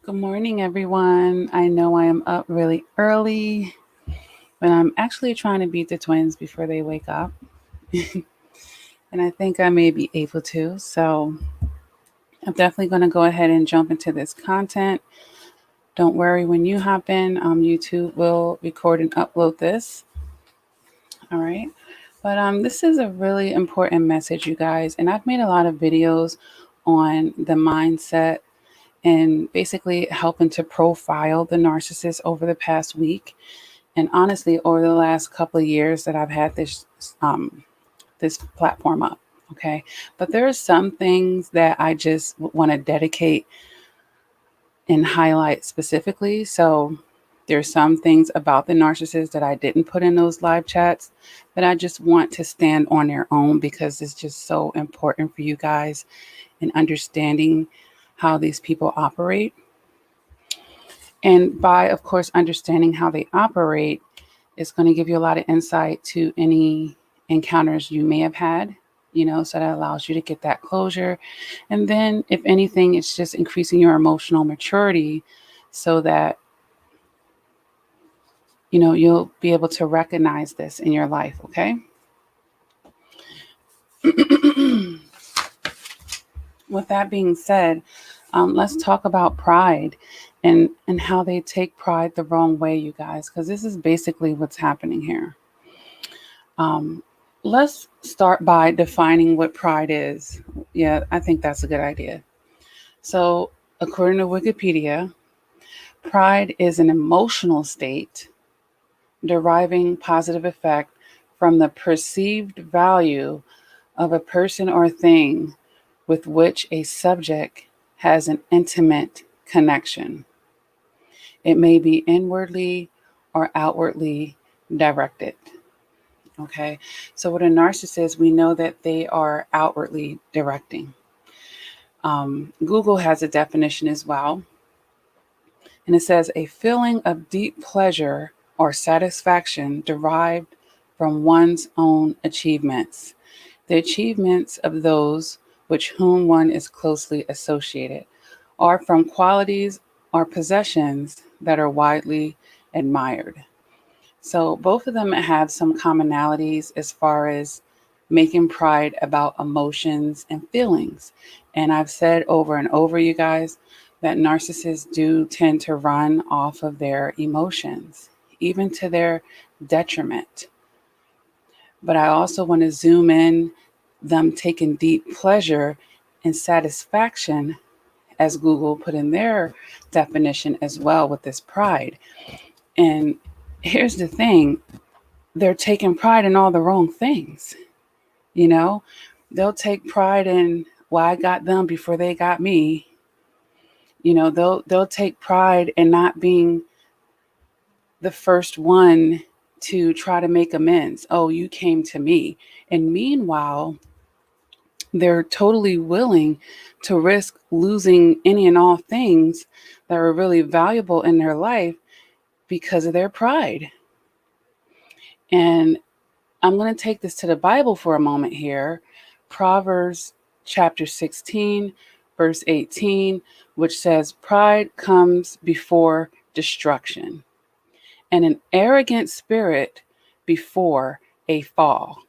Good morning, everyone. I know I am up really early, but I'm actually trying to beat the twins before they wake up. And I think I may be able to. So I'm definitely going to go ahead and jump into this content. Don't worry when you hop in, YouTube will record and upload this. All right. But this is a really important message, you guys. And I've made a lot of videos on the mindset and basically helping to profile the narcissist over the past week. And honestly, over the last couple of years that I've had this platform up, okay. But there are some things that I just want to dedicate and highlight specifically. So there's some things about the narcissist that I didn't put in those live chats that I just want to stand on their own because it's just so important for you guys in understanding how these people operate. And by, of course, understanding how they operate, it's going to give you a lot of insight to any encounters you may have had, so that allows you to get that closure. And then, if anything, it's just increasing your emotional maturity so that, you'll be able to recognize this in your life, okay? With that being said, let's talk about pride and how they take pride the wrong way, you guys, because this is basically what's happening here. Let's start by defining what pride is. Yeah, I think that's a good idea. So, according to Wikipedia, pride is an emotional state deriving positive effect from the perceived value of a person or thing with which a subject has an intimate connection. It may be inwardly or outwardly directed. Okay, so with a narcissist, we know that they are outwardly directing. Google has a definition as well, and it says a feeling of deep pleasure or satisfaction derived from one's own achievements, the achievements of those with whom one is closely associated, or from qualities or possessions that are widely admired. So both of them have some commonalities as far as making pride about emotions and feelings. And I've said over and over, you guys, that narcissists do tend to run off of their emotions, even to their detriment. But I also want to zoom in them taking deep pleasure and satisfaction, as Google put in their definition as well, with this pride. And here's the thing, they're taking pride in all the wrong things. They'll take pride in, well, I got them before they got me. They'll take pride in not being the first one to try to make amends. Oh, you came to me. And meanwhile, they're totally willing to risk losing any and all things that are really valuable in their life because of their pride. And I'm going to take this to the Bible for a moment here. Proverbs chapter 16, verse 18, which says, pride comes before destruction, and an arrogant spirit before a fall.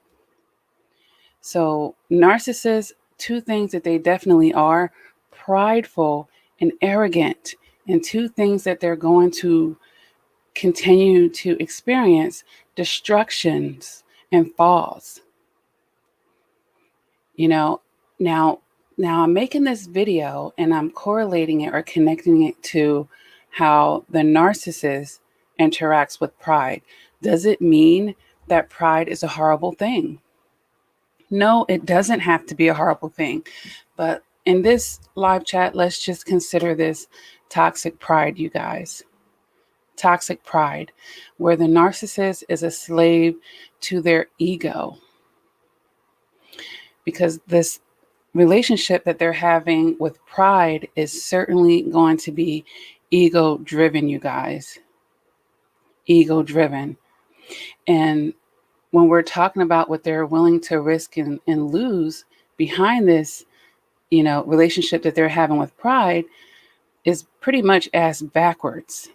So narcissists, two things that they definitely are: prideful and arrogant, and two things that they're going to continue to experience: destructions and falls. Now I'm making this video and I'm correlating it or connecting it to how the narcissist interacts with pride. Does it mean that pride is a horrible thing? No, it doesn't have to be a horrible thing. But in this live chat, let's just consider this toxic pride, you guys. Toxic pride, where the narcissist is a slave to their ego. Because this relationship that they're having with pride is certainly going to be ego driven, you guys. Ego driven. And when we're talking about what they're willing to risk and lose behind this, relationship that they're having with pride, is pretty much ass backwards.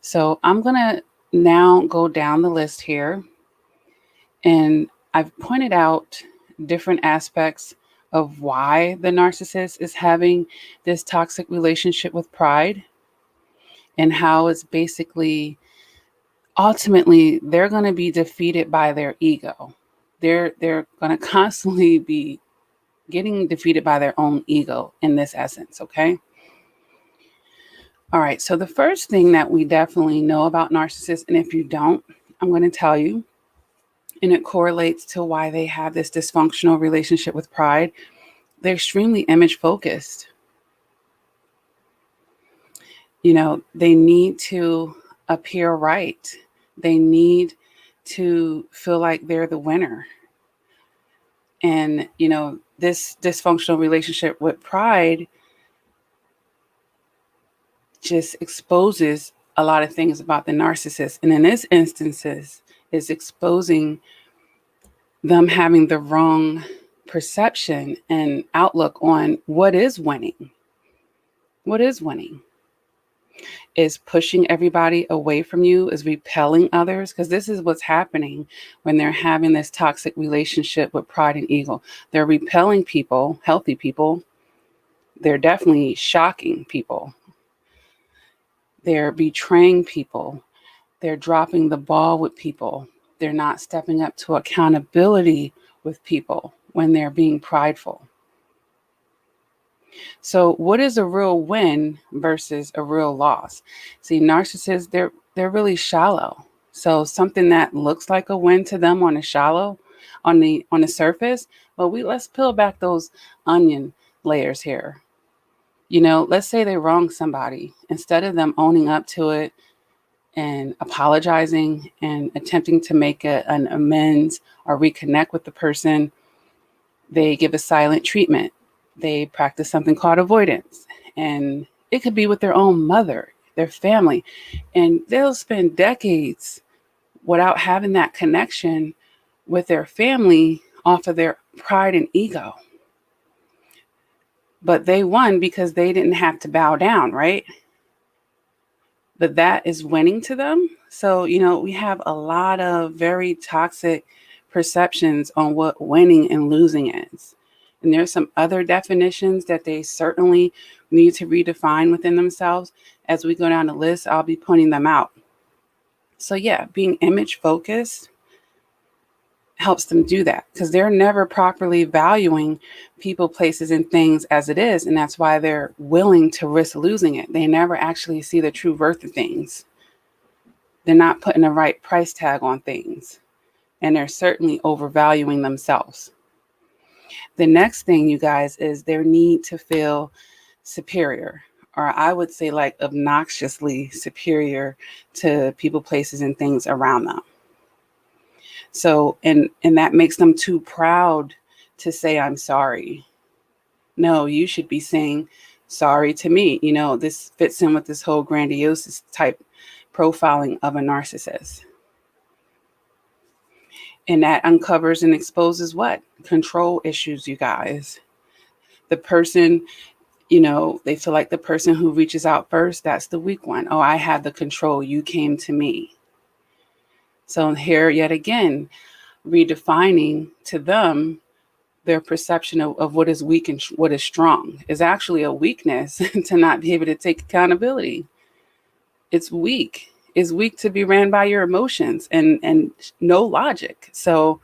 So I'm going to now go down the list here. And I've pointed out different aspects of why the narcissist is having this toxic relationship with pride, and how it's basically ultimately they're going to be defeated by their ego. They're going to constantly be getting defeated by their own ego in this essence, okay? All right, so the first thing that we definitely know about narcissists, and if you don't, I'm going to tell you, and it correlates to why they have this dysfunctional relationship with pride. They're extremely image focused. You know, they need to appear right. They need to feel like they're the winner. And, you know, this dysfunctional relationship with pride just exposes a lot of things about the narcissist. And in this instances, is exposing them having the wrong perception and outlook on what is winning. What is winning? Is pushing everybody away from you, is repelling others, because this is what's happening when they're having this toxic relationship with pride and ego. They're repelling people, healthy people. They're definitely shocking people. They're betraying people. They're dropping the ball with people. They're not stepping up to accountability with people when they're being prideful. So what is a real win versus a real loss? See, narcissists, they're really shallow. So something that looks like a win to them on the surface, well, let's peel back those onion layers here. You know, let's say they wrong somebody. Instead of them owning up to it and apologizing and attempting to make an amends or reconnect with the person, they give a silent treatment. They practice something called avoidance. And it could be with their own mother, their family. And they'll spend decades without having that connection with their family off of their pride and ego. But they won because they didn't have to bow down, right? But that is winning to them. So, you know, we have a lot of very toxic perceptions on what winning and losing is. And there's some other definitions that they certainly need to redefine within themselves. As we go down the list, I'll be pointing them out. So yeah, being image focused helps them do that, because they're never properly valuing people, places, and things as it is. And that's why they're willing to risk losing it. They never actually see the true worth of things. They're not putting the right price tag on things. And they're certainly overvaluing themselves. The next thing, you guys, is their need to feel superior, or I would say like obnoxiously superior to people, places, and things around them. So, and that makes them too proud to say, I'm sorry. No, you should be saying sorry to me. You know, this fits in with this whole grandiose type profiling of a narcissist. And that uncovers and exposes what? Control issues, you guys. The person, you know, they feel like the person who reaches out first, that's the weak one. Oh, I had the control. You came to me. So here, yet again, redefining to them their perception of what is weak and what is strong is actually a weakness to not be able to take accountability. It's weak. It's weak to be ran by your emotions and no logic. So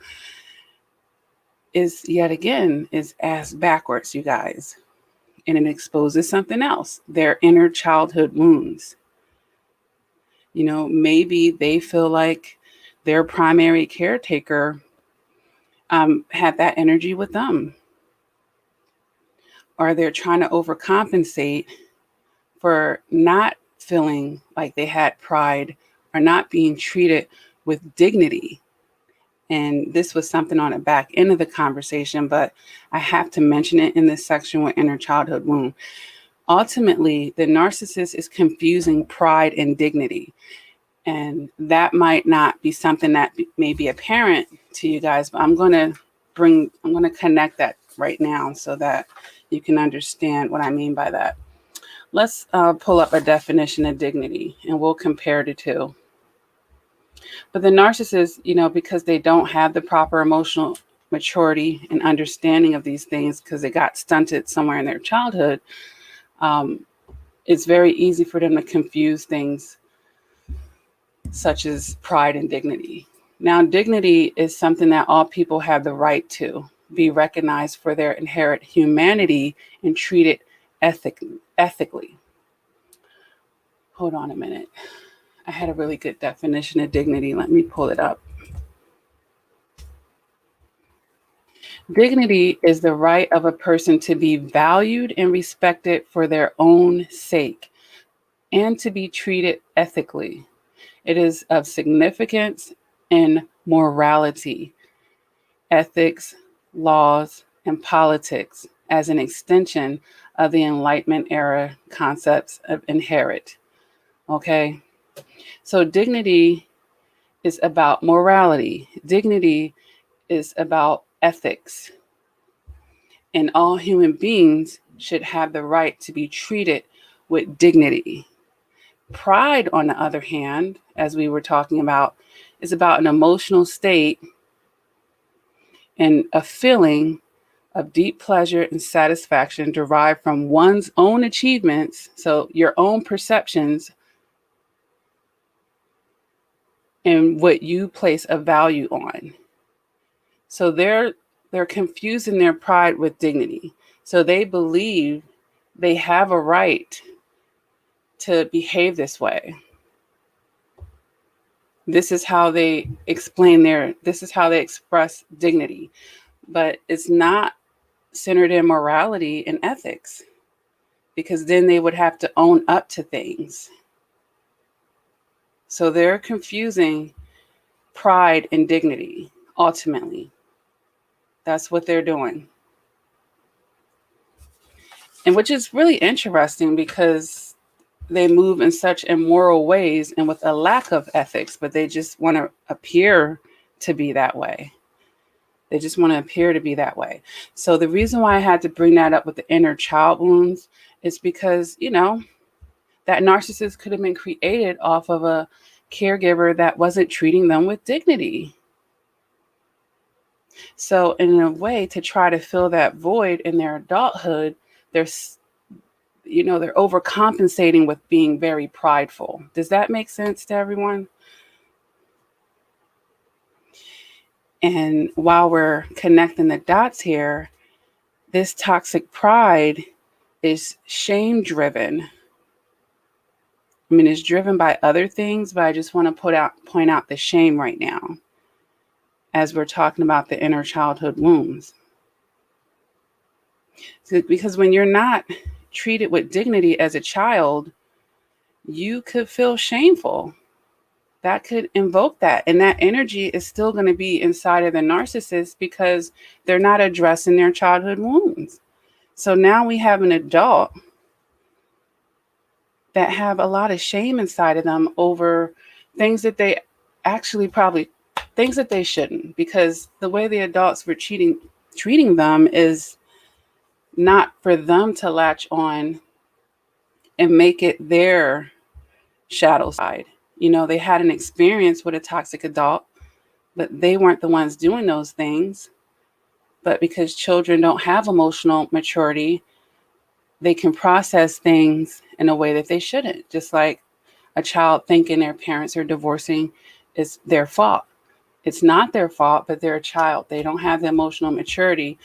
is yet again is ass backwards, you guys. And it exposes something else, their inner childhood wounds. You know, maybe they feel like their primary caretaker had that energy with them. Or they're trying to overcompensate for not feeling like they had pride or not being treated with dignity. And this was something on the back end of the conversation, but I have to mention it in this section with inner childhood wound. Ultimately, the narcissist is confusing pride and dignity. And that might not be something that may be apparent to you guys, but I'm going to connect that right now so that you can understand what I mean by that. Let's pull up a definition of dignity and we'll compare the two. But the narcissists, because they don't have the proper emotional maturity and understanding of these things because they got stunted somewhere in their childhood, it's very easy for them to confuse things such as pride and dignity. Now, dignity is something that all people have the right to be recognized for their inherent humanity and treated ethically. Hold on a minute. I had a really good definition of dignity. Let me pull it up. Dignity is the right of a person to be valued and respected for their own sake and to be treated ethically. It is of significance in morality, ethics, laws, and politics as an extension of the Enlightenment era concepts of inherent. Okay? So dignity is about morality. Dignity is about ethics. And all human beings should have the right to be treated with dignity. Pride, on the other hand, as we were talking about, is about an emotional state and a feeling of deep pleasure and satisfaction derived from one's own achievements, so your own perceptions and what you place a value on. So they're confusing their pride with dignity. So they believe they have a right to behave this way. This is how they this is how they express dignity. But it's not centered in morality and ethics, because then they would have to own up to things. So they're confusing pride and dignity, ultimately. That's what they're doing. And which is really interesting because they move in such immoral ways and with a lack of ethics, but they just want to appear to be that way. They just want to appear to be that way. So the reason why I had to bring that up with the inner child wounds is because, that narcissist could have been created off of a caregiver that wasn't treating them with dignity. So in a way, to try to fill that void in their adulthood, they're overcompensating with being very prideful. Does that make sense to everyone? And while we're connecting the dots here, this toxic pride is shame driven. I mean, it's driven by other things, but I just want to point out the shame right now as we're talking about the inner childhood wounds. So, because when you're not treated with dignity as a child, you could feel shameful. That could invoke that. And that energy is still going to be inside of the narcissist because they're not addressing their childhood wounds. So now we have an adult that have a lot of shame inside of them over things that they actually things that they shouldn't, because the way the adults were treating them is not for them to latch on and make it their shadow side. They had an experience with a toxic adult, but they weren't the ones doing those things. But because children don't have emotional maturity, they can process things in a way that they shouldn't. Just like a child thinking their parents are divorcing is their fault. It's not their fault, but they're a child. They don't have the emotional maturity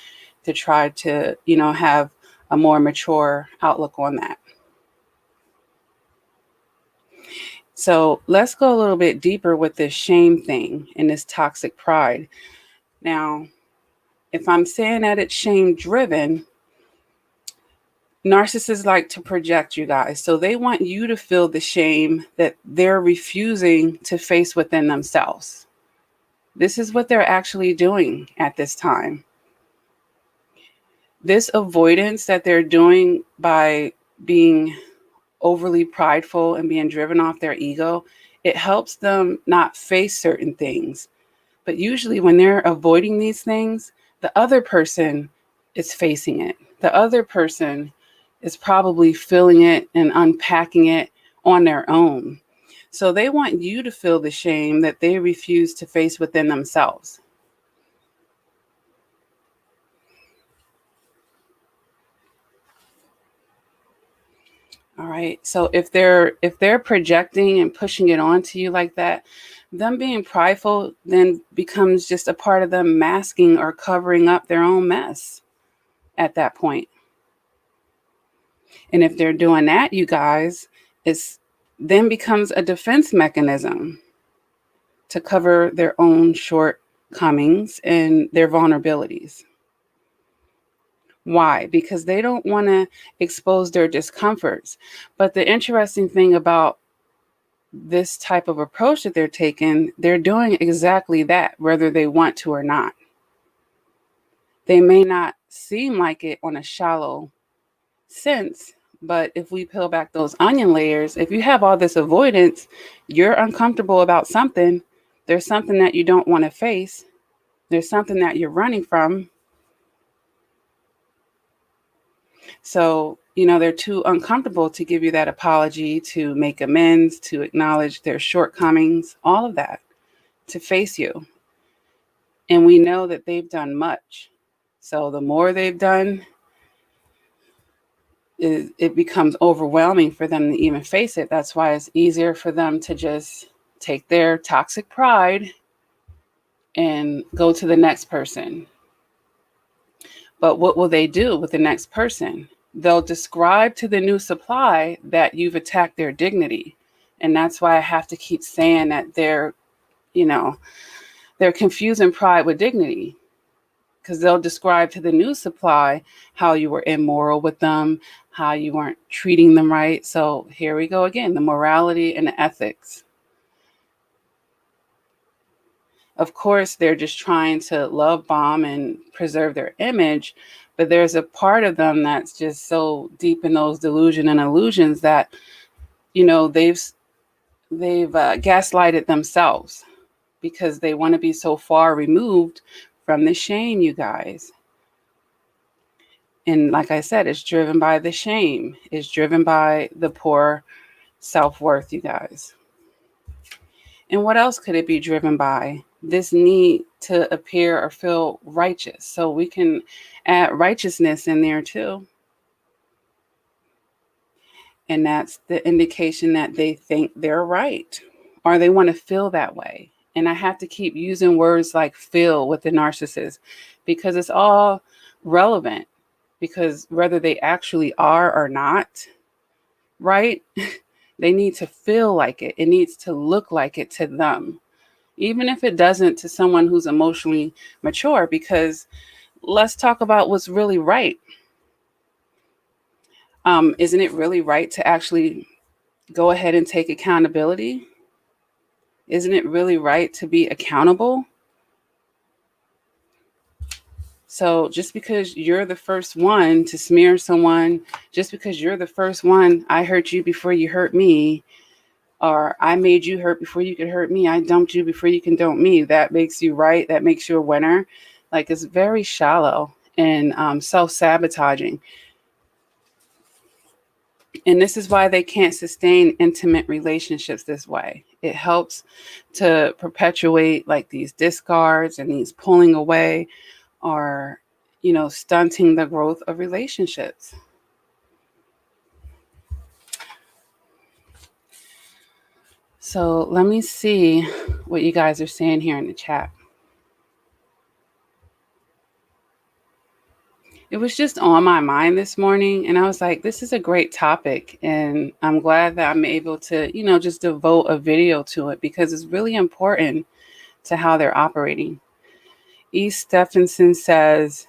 to try to, have a more mature outlook on that. So let's go a little bit deeper with this shame thing and this toxic pride. Now, if I'm saying that it's shame driven, narcissists like to project, you guys. So they want you to feel the shame that they're refusing to face within themselves. This is what they're actually doing at this time. This avoidance that they're doing by being overly prideful and being driven off their ego, it helps them not face certain things. But usually when they're avoiding these things, the other person is facing it. The other person is probably feeling it and unpacking it on their own. So they want you to feel the shame that they refuse to face within themselves. All right. So if they're projecting and pushing it onto you like that, them being prideful then becomes just a part of them masking or covering up their own mess at that point. And if they're doing that, you guys, it's then becomes a defense mechanism to cover their own shortcomings and their vulnerabilities. Why? Because they don't want to expose their discomforts. But the interesting thing about this type of approach that they're taking, they're doing exactly that, whether they want to or not. They may not seem like it on a shallow sense, but if we peel back those onion layers, if you have all this avoidance, you're uncomfortable about something, there's something that you don't want to face, there's something that you're running from. So, they're too uncomfortable to give you that apology, to make amends, to acknowledge their shortcomings, all of that, to face you. And we know that they've done much. So the more they've done, it becomes overwhelming for them to even face it. That's why it's easier for them to just take their toxic pride and go to the next person. But what will they do with the next person? They'll describe to the new supply that you've attacked their dignity. And that's why I have to keep saying that they're confusing pride with dignity. Because they'll describe to the new supply how you were immoral with them, how you weren't treating them right. So here we go again, the morality and the ethics. Of course, they're just trying to love bomb and preserve their image, but there's a part of them that's just so deep in those delusion and illusions that, they've gaslighted themselves because they want to be so far removed from the shame, you guys. And like I said, it's driven by the shame. It's driven by the poor self-worth, you guys. And what else could it be driven by? This need to appear or feel righteous. So we can add righteousness in there too. And that's the indication that they think they're right, or they want to feel that way. And I have to keep using words like feel with the narcissist because it's all relevant. Because whether they actually are or not, right? They need to feel like it. It needs to look like it to them. Even if it doesn't to someone who's emotionally mature, because let's talk about what's really right. Isn't it really right to actually go ahead and take accountability? Isn't it really right to be accountable? So just because you're the first one to smear someone, just because you're the first one, I hurt you before you hurt me, or I made you hurt before you could hurt me, I dumped you before you can dump me, that makes you right, that makes you a winner. Like, it's very shallow and self-sabotaging. And this is why they can't sustain intimate relationships this way. It helps to perpetuate like these discards and these pulling away, or stunting the growth of relationships. So let me see what you guys are saying here in the chat. It was just on my mind this morning, and I was like, this is a great topic, and I'm glad that I'm able to, just devote a video to it because it's really important to how they're operating. Estephenson says,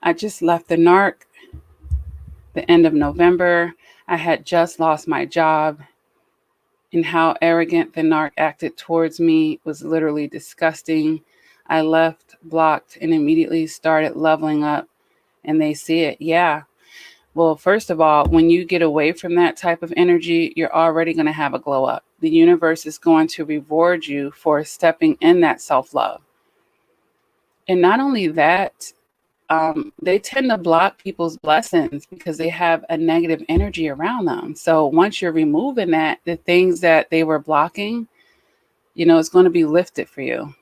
I just left the narc the end of November. I had just lost my job, and how arrogant the narc acted towards me was literally disgusting. I left, blocked, and immediately started leveling up, and they see it. Yeah. Well, first of all, when you get away from that type of energy, you're already going to have a glow up. The universe is going to reward you for stepping in that self-love. And not only that, they tend to block people's blessings because they have a negative energy around them. So once you're removing that, the things that they were blocking, it's going to be lifted for you.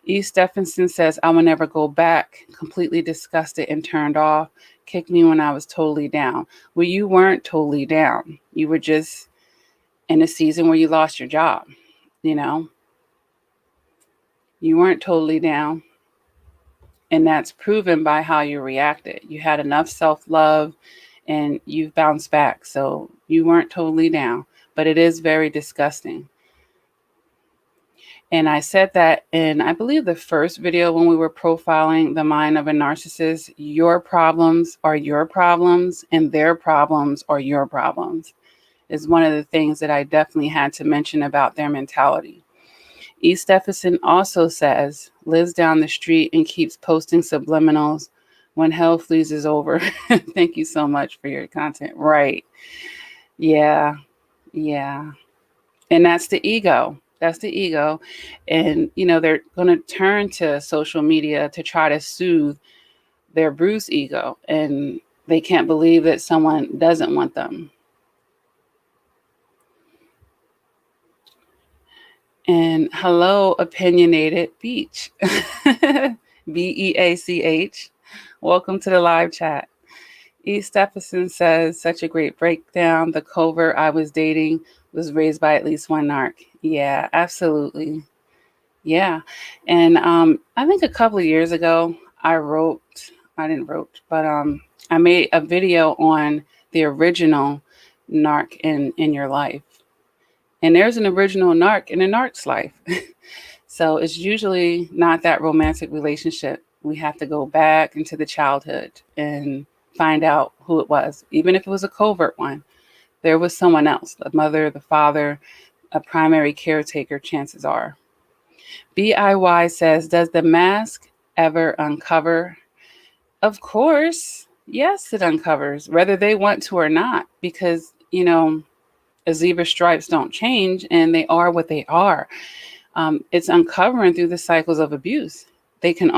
Estephenson says, I will never go back, completely disgusted and turned off, kicked me when I was totally down. Well, you weren't totally down. You were just in a season where you lost your job, You weren't totally down. And that's proven by how you reacted. You had enough self-love and you've bounced back. So you weren't totally down, but it is very disgusting. And I said that in, I believe, the first video when we were profiling the mind of a narcissist. Your problems are your problems and their problems are your problems is one of the things that I definitely had to mention about their mentality. Estephenson also says, lives down the street and keeps posting subliminals when hell freezes over. Thank you so much for your content. Right. Yeah. And that's the ego. And, they're going to turn to social media to try to soothe their bruised ego. And they can't believe that someone doesn't want them. And hello, Opinionated Beach. Beach. Welcome to the live chat. Estephenson says, such a great breakdown. The covert I was dating was raised by at least one narc. Yeah, absolutely. Yeah. And I think a couple of years ago, I made a video on the original narc in your life. And there's an original narc in a narc's life. So it's usually not that romantic relationship. We have to go back into the childhood and find out who it was. Even if it was a covert one, there was someone else, the mother, the father, a primary caretaker, chances are. BIY says, does the mask ever uncover? Of course. Yes, it uncovers, whether they want to or not, because, a zebra stripes don't change and they are what they are. It's uncovering through the cycles of abuse. They can't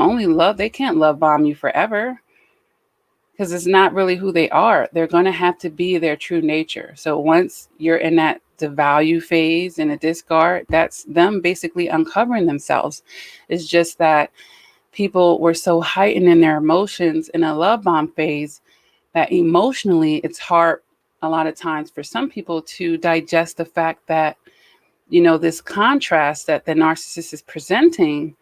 love bomb you forever because it's not really who they are. They're going to have to be their true nature. So once you're in that devalue phase and a discard, that's them basically uncovering themselves. It's just that people were so heightened in their emotions in a love bomb phase that emotionally it's hard a lot of times for some people to digest the fact that, this contrast that the narcissist is presenting,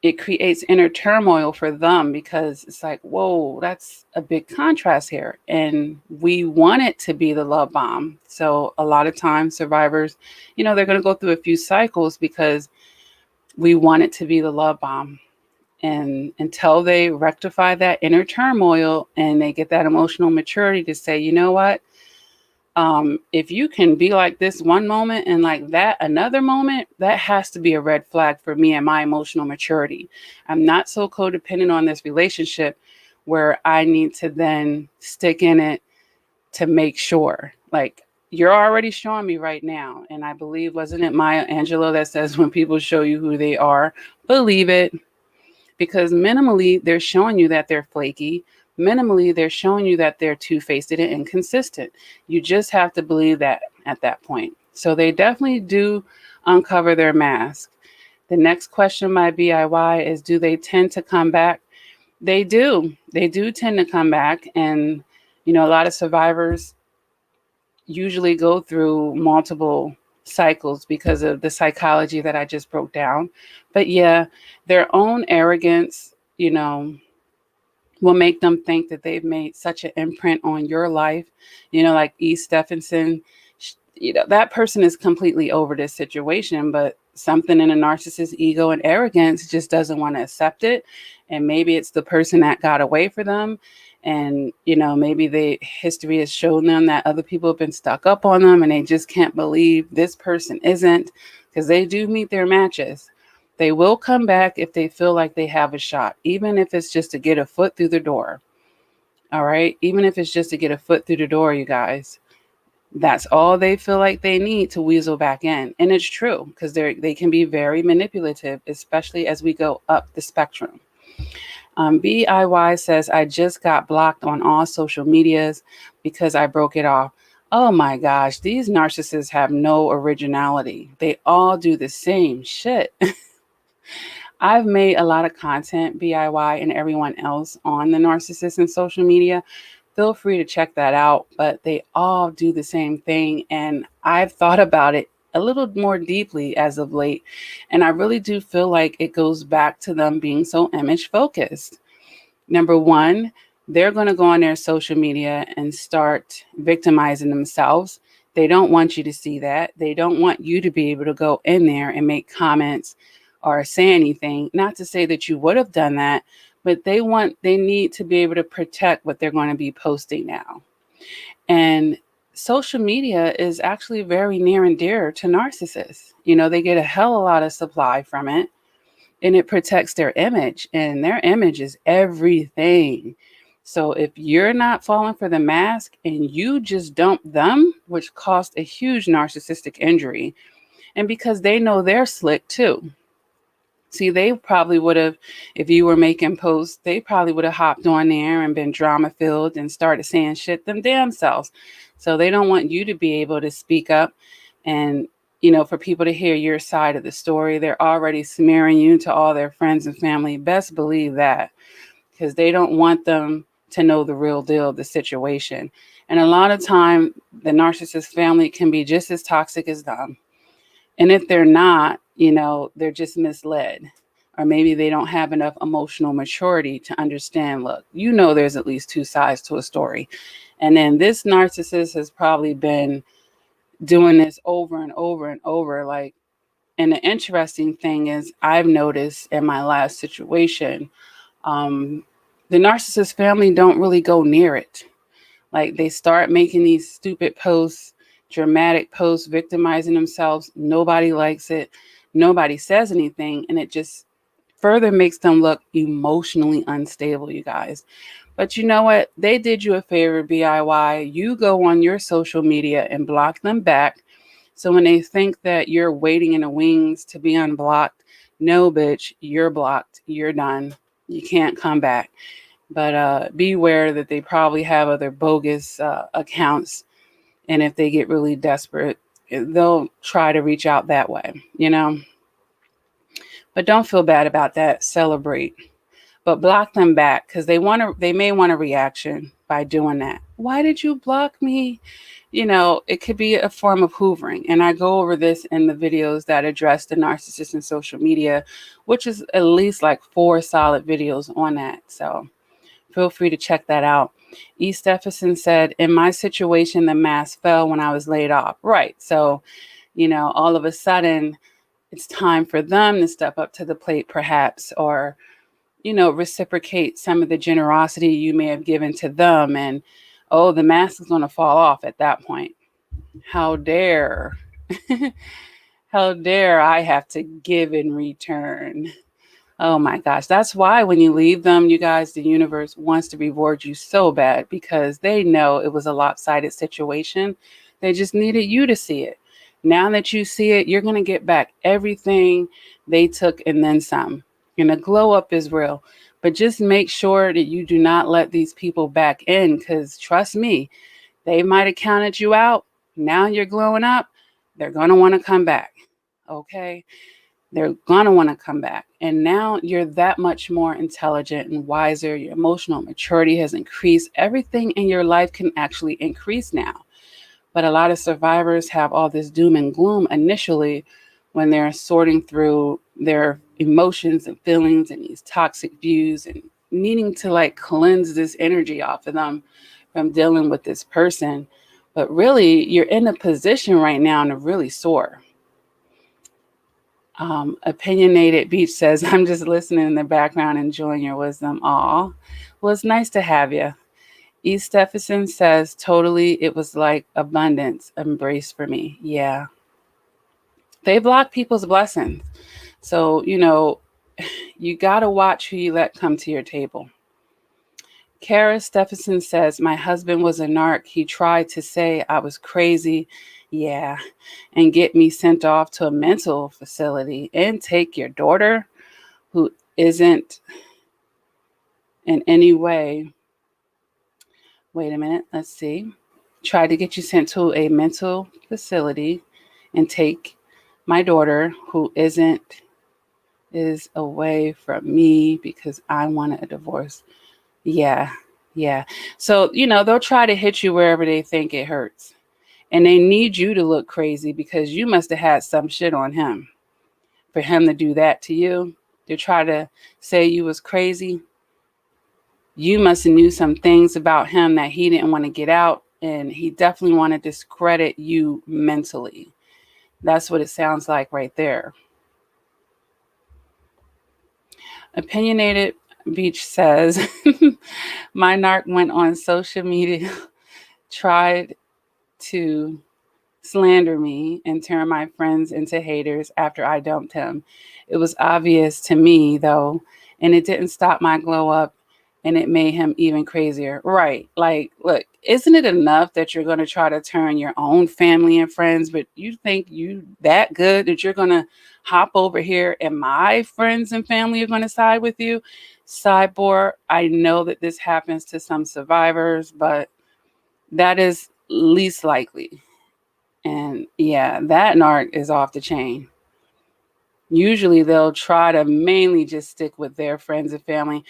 it creates inner turmoil for them because it's like, whoa, that's a big contrast here. And we want it to be the love bomb. So a lot of times survivors, they're going to go through a few cycles because we want it to be the love bomb. And until they rectify that inner turmoil and they get that emotional maturity to say, you know what, if you can be like this one moment and like that another moment, that has to be a red flag for me and my emotional maturity. I'm not so codependent on this relationship where I need to then stick in it to make sure. Like, you're already showing me right now. And I believe, wasn't it Maya Angelou that says, when people show you who they are, believe it. Because minimally, they're showing you that they're flaky. Minimally, they're showing you that they're two-faced and inconsistent. You just have to believe that at that point. So they definitely do uncover their mask. The next question by BIY is, do they tend to come back? They do. They do tend to come back. And, a lot of survivors usually go through multiple cycles because of the psychology that I just broke down. But yeah, their own arrogance, will make them think that they've made such an imprint on your life. Like Estephenson, that person is completely over this situation, but something in a narcissist's ego and arrogance just doesn't want to accept it. And maybe it's the person that got away for them. And, maybe the history has shown them that other people have been stuck up on them and they just can't believe this person isn't, because they do meet their matches. They will come back if they feel like they have a shot, even if it's just to get a foot through the door. All right. Even if it's just to get a foot through the door, you guys, that's all they feel like they need to weasel back in. And it's true, because they can be very manipulative, especially as we go up the spectrum. BIY says, I just got blocked on all social medias because I broke it off. Oh my gosh, these narcissists have no originality. They all do the same shit. I've made a lot of content, BIY and everyone else, on the narcissists and social media. Feel free to check that out, but they all do the same thing. And I've thought about it a little more deeply as of late. And I really do feel like it goes back to them being so image focused. Number one, they're going to go on their social media and start victimizing themselves. They don't want you to see that. They don't want you to be able to go in there and make comments or say anything. Not to say that you would have done that, but they need to be able to protect what they're going to be posting now. And social media is actually very near and dear to narcissists. They get a hell of a lot of supply from it, and it protects their image, and their image is everything. So if you're not falling for the mask and you just dump them, which costs a huge narcissistic injury, and because they know they're slick too. See, they probably would have, if you were making posts, they probably would have hopped on there and been drama filled and started saying shit them damn selves. So they don't want you to be able to speak up and, for people to hear your side of the story. They're already smearing you to all their friends and family. Best believe that, because they don't want them to know the real deal of the situation. And a lot of time, the narcissist family can be just as toxic as them. And if they're not, they're just misled. Or maybe they don't have enough emotional maturity to understand, look, there's at least two sides to a story. And then this narcissist has probably been doing this over and over and over. And the interesting thing is, I've noticed in my last situation, the narcissist family don't really go near it. Like, they start making these stupid posts, dramatic posts, victimizing themselves. Nobody likes it. Nobody says anything. And it just further makes them look emotionally unstable, you guys. But you know what? They did you a favor, BIY. You go on your social media and block them back. So when they think that you're waiting in the wings to be unblocked, no, bitch, you're blocked. You're done. You can't come back. But beware that they probably have other bogus accounts. And if they get really desperate, they'll try to reach out that way, But don't feel bad about that. Celebrate. But block them back, because they may want a reaction by doing that. Why did you block me? It could be a form of hoovering. And I go over this in the videos that address the narcissist and social media, which is at least like 4 solid videos on that. So feel free to check that out. Estephenson said, in my situation, the mask fell when I was laid off. Right. So, all of a sudden, it's time for them to step up to the plate, perhaps, or, reciprocate some of the generosity you may have given to them. And, the mask is going to fall off at that point. How dare, how dare I have to give in return? Oh my gosh. That's why when you leave them, you guys, the universe wants to reward you so bad, because they know it was a lopsided situation. They just needed you to see it. Now that you see it, you're going to get back everything they took and then some. And the glow up is real. But just make sure that you do not let these people back in, because trust me, they might have counted you out. Now you're glowing up. They're going to want to come back. Okay? They're going to want to come back. And now you're that much more intelligent and wiser. Your emotional maturity has increased. Everything in your life can actually increase now. But a lot of survivors have all this doom and gloom initially when they're sorting through their emotions and feelings and these toxic views and needing to cleanse this energy off of them from dealing with this person. But really, you're in a position right now to really soar. Opinionated Beach says, I'm just listening in the background, enjoying your wisdom. Aw, well, it's nice to have you. Estephenson says, totally, it was like abundance embrace for me. Yeah. They block people's blessings. So, you got to watch who you let come to your table. Kara Stephenson says, my husband was a narc. He tried to say I was crazy. Yeah. And get me sent off to a mental facility and take your daughter who isn't in any way. Wait a minute, let's see. Tried to get you sent to a mental facility and take my daughter, who is away from me because I wanted a divorce. Yeah. So, they'll try to hit you wherever they think it hurts. And they need you to look crazy because you must have had some shit on him for him to do that to you. To try to say you was crazy. You must have knew some things about him that he didn't want to get out. And he definitely wanted to discredit you mentally. That's what it sounds like right there. Opinionated Beach says, my narc went on social media, tried to slander me and turn my friends into haters after I dumped him. It was obvious to me, though, and it didn't stop my glow up, and it made him even crazier. Right. Like, look, isn't it enough that you're going to try to turn your own family and friends, but you think you that good that you're going to hop over here and my friends and family are going to side with you? Sidebar, I know that this happens to some survivors, but that is least likely. And yeah, that narc is off the chain. Usually they'll try to mainly just stick with their friends and family.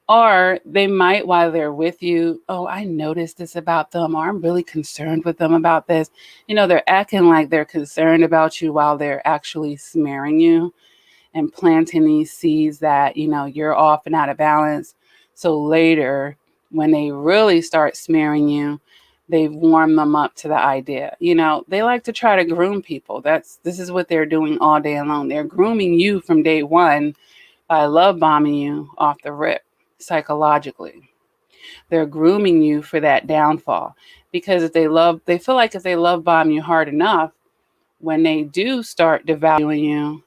Or they might, while they're with you, oh, I noticed this about them, or I'm really concerned with them about this. They're acting like they're concerned about you while they're actually smearing you and planting these seeds that, you're off and out of balance. So later, when they really start smearing you, they've warmed them up to the idea. They like to try to groom people. This is what they're doing all day long. They're grooming you from day one by love bombing you off the rip psychologically. They're grooming you for that downfall because they feel like if they love bomb you hard enough, when they do start devaluing you,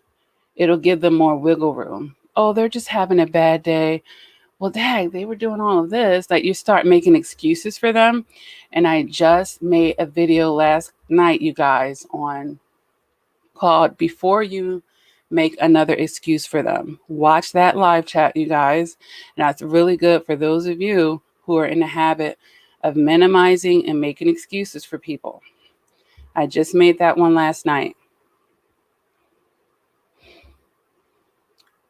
it'll give them more wiggle room. Oh, they're just having a bad day. Well, dang, they were doing all of this. Like, you start making excuses for them. And I just made a video last night, you guys, called Before You Make Another Excuse for Them. Watch that live chat, you guys. And that's really good for those of you who are in the habit of minimizing and making excuses for people. I just made that one last night.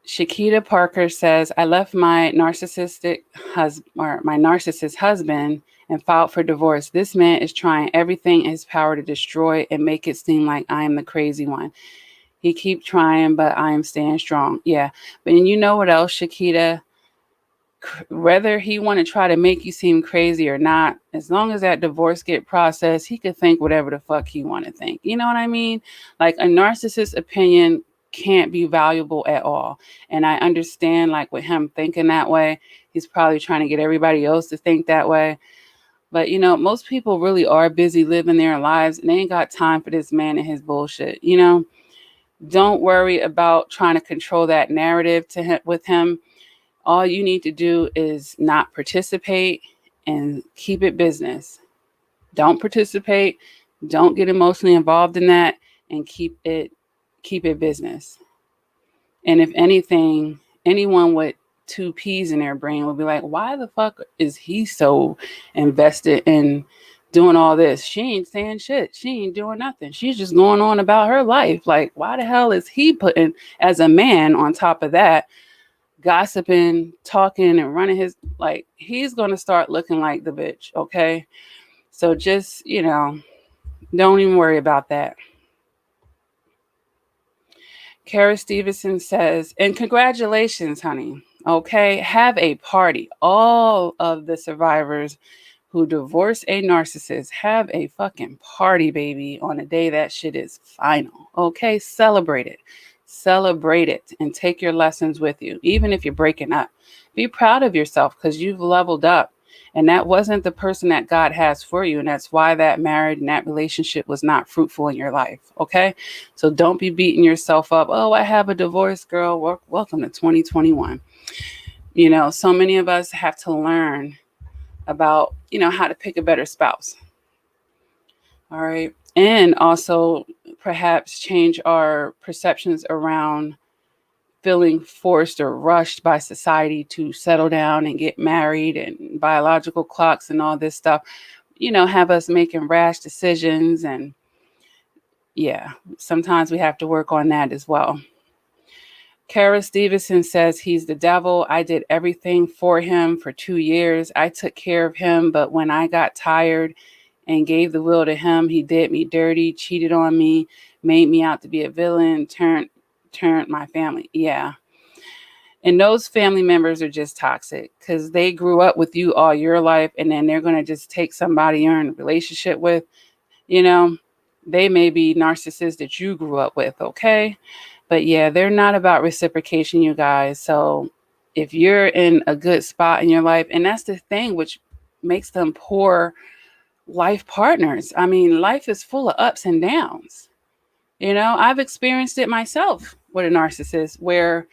Shakita Parker says, I left my narcissist husband and filed for divorce. This man is trying everything in his power to destroy and make it seem like I am the crazy one. He keep trying, but I am staying strong. Yeah. But you know what else, Shakita? Whether he want to try to make you seem crazy or not, as long as that divorce get processed, he could think whatever the fuck he want to think. You know what I mean? Like, a narcissist's opinion can't be valuable at all. And I understand, like, with him thinking that way, he's probably trying to get everybody else to think that way. But most people really are busy living their lives and they ain't got time for this man and his bullshit. Don't worry about trying to control that narrative with him. All you need to do is not participate and keep it business. Don't participate. Don't get emotionally involved in that, and keep it business. And if anything, anyone with two P's in their brain will be like, why the fuck is he so invested in doing all this? She ain't saying shit. She ain't doing nothing. She's just going on about her life. Like, why the hell is he putting, as a man, on top of that, gossiping, talking, and running his, like, he's going to start looking like the bitch, okay? So just, don't even worry about that. Kara Stevenson says, and congratulations, honey. Okay, have a party. All of the survivors who divorce a narcissist, have a fucking party, baby, on the day that shit is final. Okay, celebrate it. Celebrate it and take your lessons with you, even if you're breaking up. Be proud of yourself because you've leveled up. And that wasn't the person that God has for you. And that's why that marriage and that relationship was not fruitful in your life. Okay. So don't be beating yourself up. Oh, I have a divorce, girl. Welcome to 2021. So many of us have to learn about, how to pick a better spouse. All right. And also perhaps change our perceptions around feeling forced or rushed by society to settle down and get married, and biological clocks and all this stuff, have us making rash decisions. And yeah, sometimes we have to work on that as well. Kara Stevenson says he's the devil. I did everything for him for 2 years. I took care of him, but when I got tired and gave the will to him, he did me dirty, cheated on me, made me out to be a villain, turned my family. Yeah. And those family members are just toxic because they grew up with you all your life, and then they're going to just take somebody you're in a relationship with. They may be narcissists that you grew up with, okay? But yeah, they're not about reciprocation, you guys. So if you're in a good spot in your life, and that's the thing which makes them poor life partners. I mean, life is full of ups and downs. I've experienced it myself with a narcissist where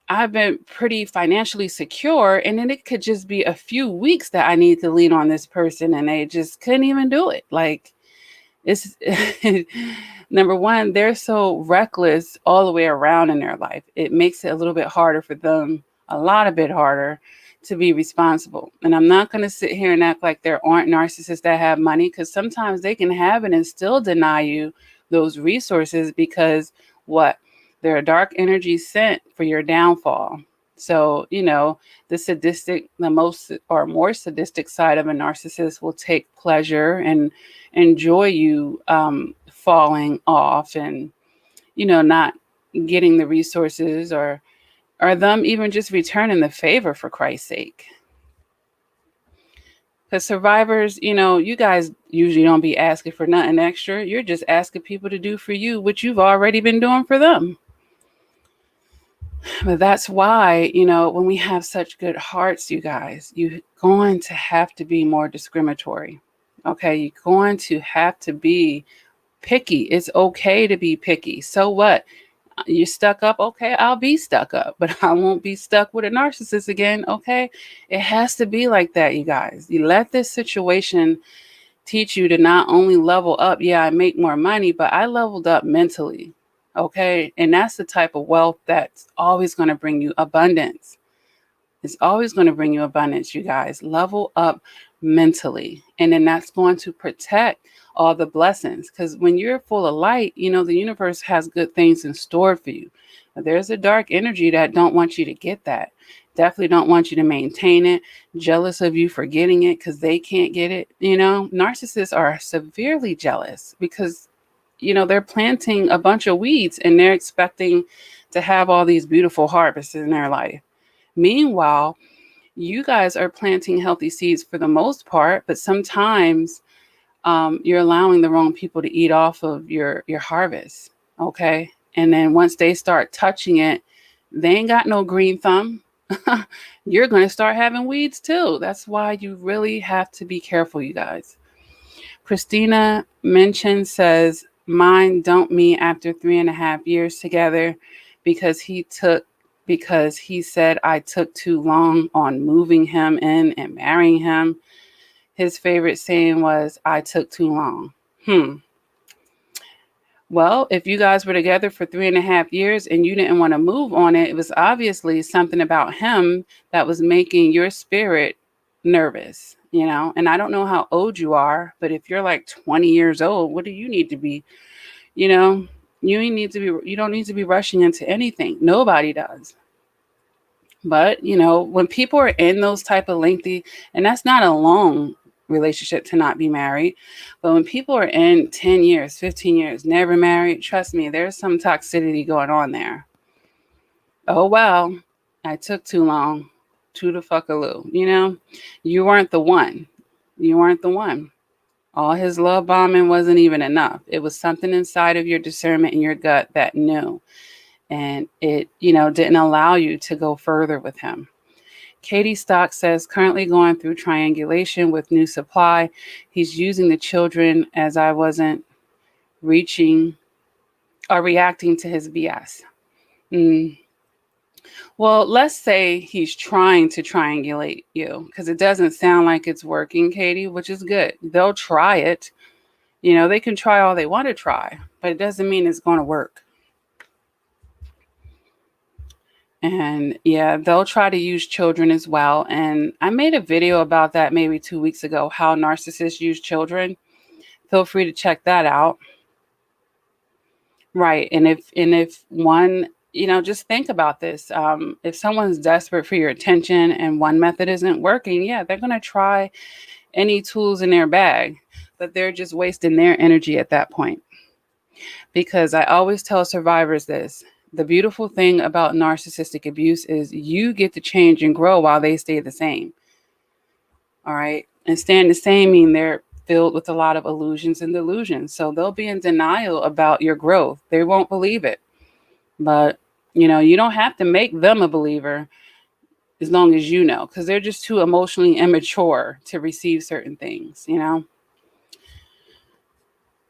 I've been pretty financially secure, and then it could just be a few weeks that I need to lean on this person, and they just couldn't even do it. Like, it's number one, they're so reckless all the way around in their life. It makes it a little bit harder for them, a lot a bit harder, to be responsible. And I'm not going to sit here and act like there aren't narcissists that have money, because sometimes they can have it and still deny you those resources because what? They're a dark energy sent for your downfall. So, the most or more sadistic side of a narcissist will take pleasure and enjoy you falling off and, not getting the resources, or them even just returning the favor, for Christ's sake. Because survivors, you guys usually don't be asking for nothing extra. You're just asking people to do for you what you've already been doing for them. But that's why, when we have such good hearts, you guys, you're going to have to be more discriminatory. Okay, you're going to have to be picky. It's okay to be picky. So what? You're stuck up? Okay, I'll be stuck up, but I won't be stuck with a narcissist again. Okay, it has to be like that, you guys. You let this situation teach you to not only level up. Yeah, I make more money, but I leveled up mentally. Okay, and that's the type of wealth that's always going to bring you abundance. It's always going to bring you abundance, you guys. Level up mentally, and then that's going to protect all the blessings, because when you're full of light, the universe has good things in store for you. But there's a dark energy that don't want you to get that. Definitely don't want you to maintain it, jealous of you for getting it because they can't get it. Narcissists are severely jealous because they're planting a bunch of weeds and they're expecting to have all these beautiful harvests in their life. Meanwhile, you guys are planting healthy seeds for the most part, but sometimes you're allowing the wrong people to eat off of your harvest. Okay. And then once they start touching it, they ain't got no green thumb. You're going to start having weeds too. That's why you really have to be careful, you guys. Christina Mention says, mine dumped me after 3.5 years together because he said I took too long on moving him in and marrying him. His favorite saying was, I took too long. Well, if you guys were together for 3.5 years and you didn't want to move on it, it was obviously something about him that was making your spirit nervous, and I don't know how old you are, but if you're like 20 years old, what do you need to be? You don't need to be rushing into anything. Nobody does. But, when people are in those type of lengthy, and that's not a long relationship to not be married, but when people are in 10 years, 15 years, never married, trust me, there's some toxicity going on there. Oh, well, I took too long. To the fuckaloo. You weren't the one. You weren't the one. All his love bombing wasn't even enough. It was something inside of your discernment and your gut that knew. And it, didn't allow you to go further with him. Katie Stock says, currently going through triangulation with new supply. He's using the children as I wasn't reaching or reacting to his BS. Well, let's say he's trying to triangulate you, because it doesn't sound like it's working, Katie, which is good. They'll try it. They can try all they want to try, but it doesn't mean it's going to work. And yeah, they'll try to use children as well. And I made a video about that maybe 2 weeks ago, how narcissists use children. Feel free to check that out. Right. And if one, just think about this. If someone's desperate for your attention and one method isn't working, yeah, they're going to try any tools in their bag, but they're just wasting their energy at that point. Because I always tell survivors this: the beautiful thing about narcissistic abuse is you get to change and grow while they stay the same. All right. And staying the same mean they're filled with a lot of illusions and delusions. So they'll be in denial about your growth. They won't believe it. But, you don't have to make them a believer as long as you know, because they're just too emotionally immature to receive certain things,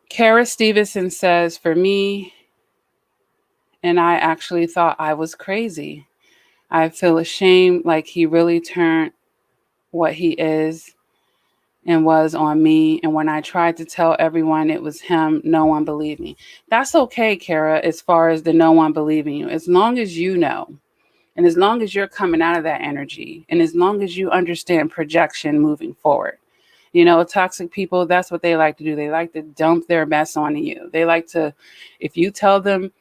Kara Stevenson says, for me, and I actually thought I was crazy. I feel ashamed, like he really turned what he is and was on me. And when I tried to tell everyone it was him, no one believed me. That's okay, Kara, as far as the no one believing you. As long as you know, and as long as you're coming out of that energy, and as long as you understand projection moving forward. Toxic people, that's what they like to do. They like to dump their mess onto you. They like to, if you tell them,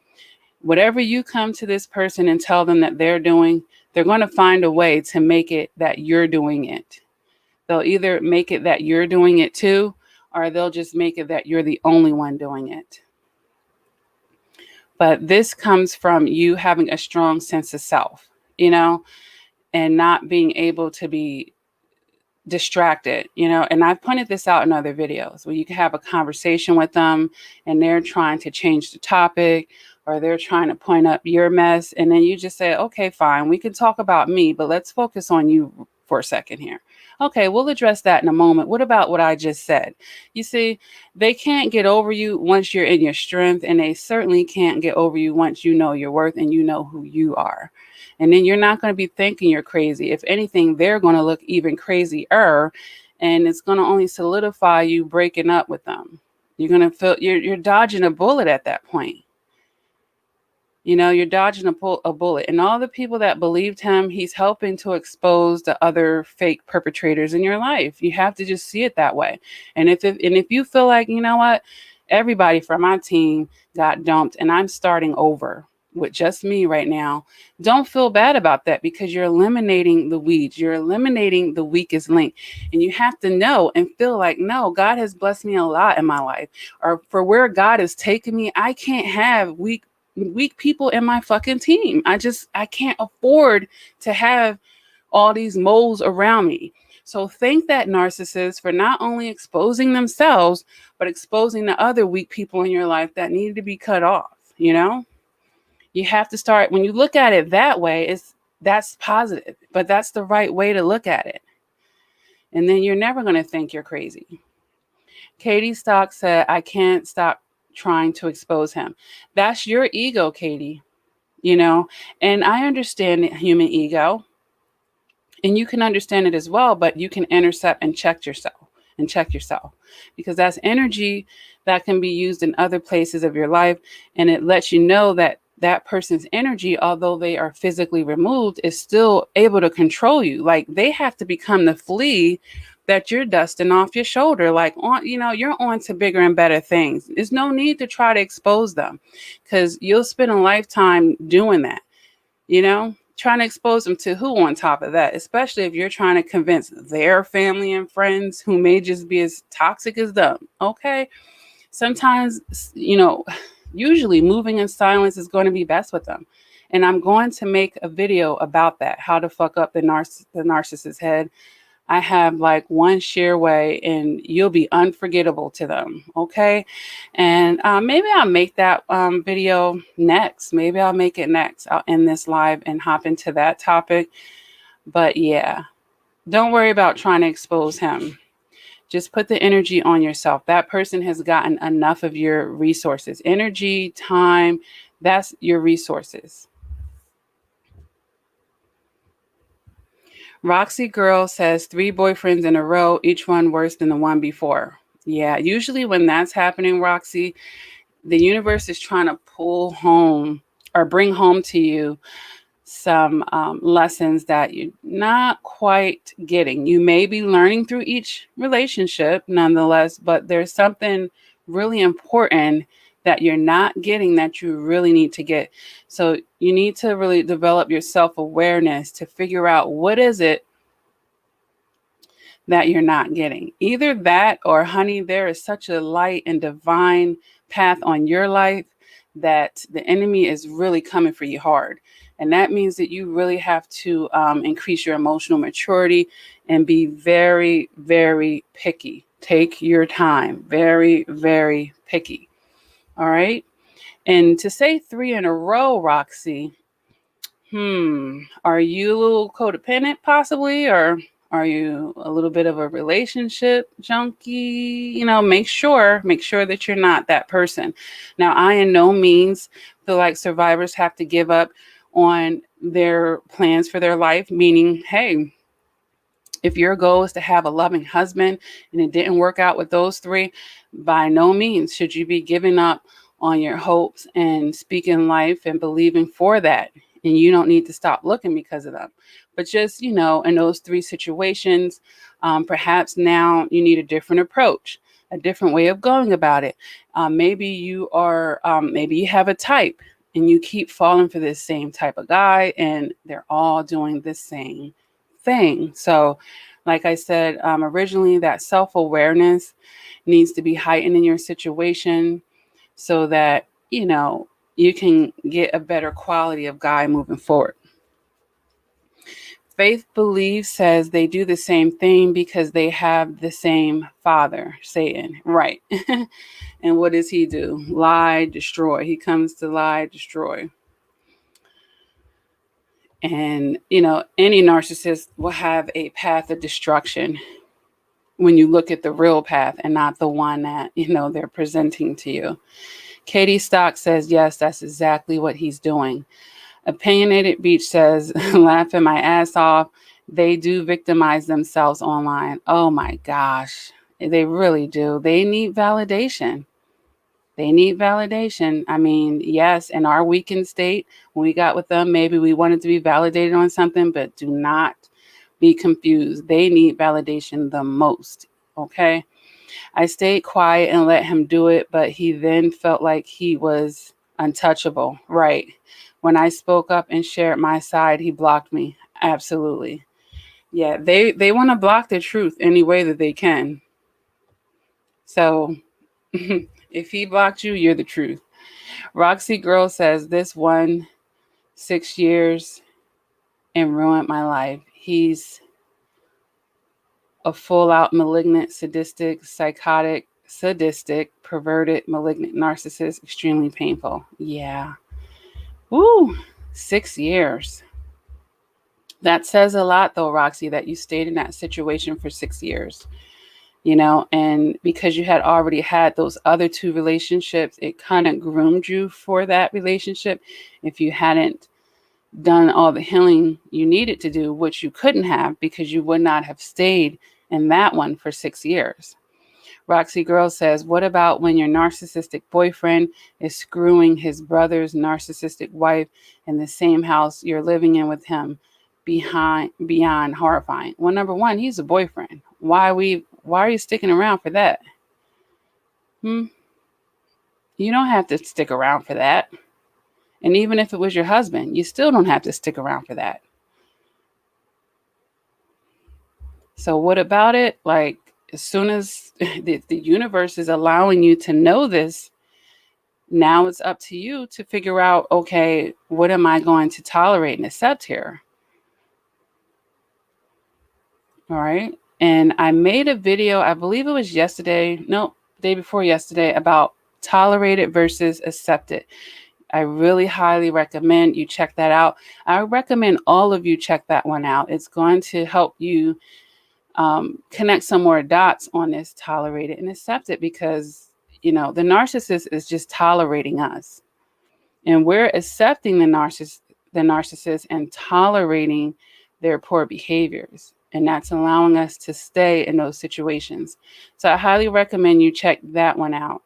whatever you come to this person and tell them that they're doing, they're going to find a way to make it that you're doing it. They'll either make it that you're doing it too, or they'll just make it that you're the only one doing it. But this comes from you having a strong sense of self, and not being able to be distracted, and I've pointed this out in other videos where you can have a conversation with them and they're trying to change the topic, or they're trying to point up your mess. And then you just say, okay, fine, we can talk about me, but let's focus on you for a second here. Okay, we'll address that in a moment. What about what I just said? You see, they can't get over you once you're in your strength, and they certainly can't get over you once you know your worth and you know who you are. And then you're not going to be thinking you're crazy. If anything, they're going to look even crazier, and it's going to only solidify you breaking up with them. You're going to feel you're dodging a bullet at that point. You're dodging a bullet. And all the people that believed him, he's helping to expose the other fake perpetrators in your life. You have to just see it that way. And if you feel like, you know what, everybody from my team got dumped and I'm starting over with just me right now, don't feel bad about that, because you're eliminating the weeds. You're eliminating the weakest link. And you have to know and feel like, no, God has blessed me a lot in my life. Or for where God has taken me, I can't have weak people in my fucking team. I can't afford to have all these moles around me. So thank that narcissist for not only exposing themselves, but exposing the other weak people in your life that need to be cut off. You have to start, when you look at it that way, that's positive, but that's the right way to look at it. And then you're never going to think you're crazy. Katie Stock said, I can't stop trying to expose him. That's your ego, Katie, and I understand human ego, and you can understand it as well, but you can intercept and check yourself, because that's energy that can be used in other places of your life. And it lets you know that that person's energy, although they are physically removed, is still able to control you. Like, they have to become the flea that you're dusting off your shoulder. Like, you're on to bigger and better things. There's no need to try to expose them, because you'll spend a lifetime doing that, trying to expose them to who on top of that, especially if you're trying to convince their family and friends who may just be as toxic as them. Okay. Sometimes, usually moving in silence is going to be best with them. And I'm going to make a video about that, how to fuck up the narcissist's head. I have like one share way, and you'll be unforgettable to them. Okay. And maybe I'll make that video next. Maybe I'll make it next. I'll end this live and hop into that topic. But yeah, don't worry about trying to expose him. Just put the energy on yourself. That person has gotten enough of your resources, energy, time. That's your resources. Roxy Girl says 3 boyfriends in a row, each one worse than the one before. Yeah, usually when that's happening, Roxy, the universe is trying to pull home or bring home to you some lessons that you're not quite getting. You may be learning through each relationship nonetheless, but there's something really important that you're not getting that you really need to get. So you need to really develop your self-awareness to figure out what is it that you're not getting. Either that or, honey, there is such a light and divine path on your life that the enemy is really coming for you hard. And that means that you really have to increase your emotional maturity and be very, very picky. Take your time. Very, very picky. All right. And to say 3 in a row, Roxy, are you a little codependent possibly, or are you a little bit of a relationship junkie? Make sure that you're not that person. Now, I in no means feel like survivors have to give up on their plans for their life, meaning, hey, if your goal is to have a loving husband and it didn't work out with those 3, by no means should you be giving up on your hopes and speaking life and believing for that. And you don't need to stop looking because of them. But just, in those 3 situations, perhaps now you need a different approach, a different way of going about it. Maybe you have a type and you keep falling for this same type of guy and they're all doing the same thing. So like I said, originally, that self-awareness needs to be heightened in your situation so that, you can get a better quality of guy moving forward. Faith Believe says they do the same thing because they have the same father, Satan. Right. And what does he do? Lie, destroy. He comes to lie, destroy. And, any narcissist will have a path of destruction when you look at the real path and not the one that, they're presenting to you. Katie Stock says, yes, that's exactly what he's doing. Opinionated Beach says, laughing my ass off. They do victimize themselves online. Oh my gosh. They really do. They need validation. I mean, yes, in our weakened state, when we got with them, maybe we wanted to be validated on something, but do not be confused. They need validation the most. Okay. I stayed quiet and let him do it, but he then felt like he was untouchable. Right. When I spoke up and shared my side, he blocked me. Absolutely. Yeah, they want to block the truth any way that they can. So if he blocked you, you're the truth. Roxy Girl says, this one 6 years and ruined my life. He's a full-out malignant, sadistic, perverted, malignant narcissist, extremely painful. Yeah. Woo, 6 years. That says a lot, though, Roxy, that you stayed in that situation for 6 years. And because you had already had those other 2 relationships, it kind of groomed you for that relationship. If you hadn't done all the healing you needed to do, which you couldn't have because you would not have stayed in that one for 6 years. Roxy Girl says, what about when your narcissistic boyfriend is screwing his brother's narcissistic wife in the same house you're living in with him? Beyond horrifying. Well, number one, he's a boyfriend. Why are you sticking around for that? You don't have to stick around for that. And even if it was your husband, you still don't have to stick around for that. So what about it? Like, as soon as the universe is allowing you to know this, now it's up to you to figure out, okay, what am I going to tolerate and accept here? All right. And I made a video, I believe it was day before yesterday, about tolerated versus accepted. I really highly recommend you check that out. I recommend all of you check that one out. It's going to help you connect some more dots on this tolerated and accepted, because, the narcissist is just tolerating us. And we're accepting the narcissist and tolerating their poor behaviors. And that's allowing us to stay in those situations. So I highly recommend you check that one out.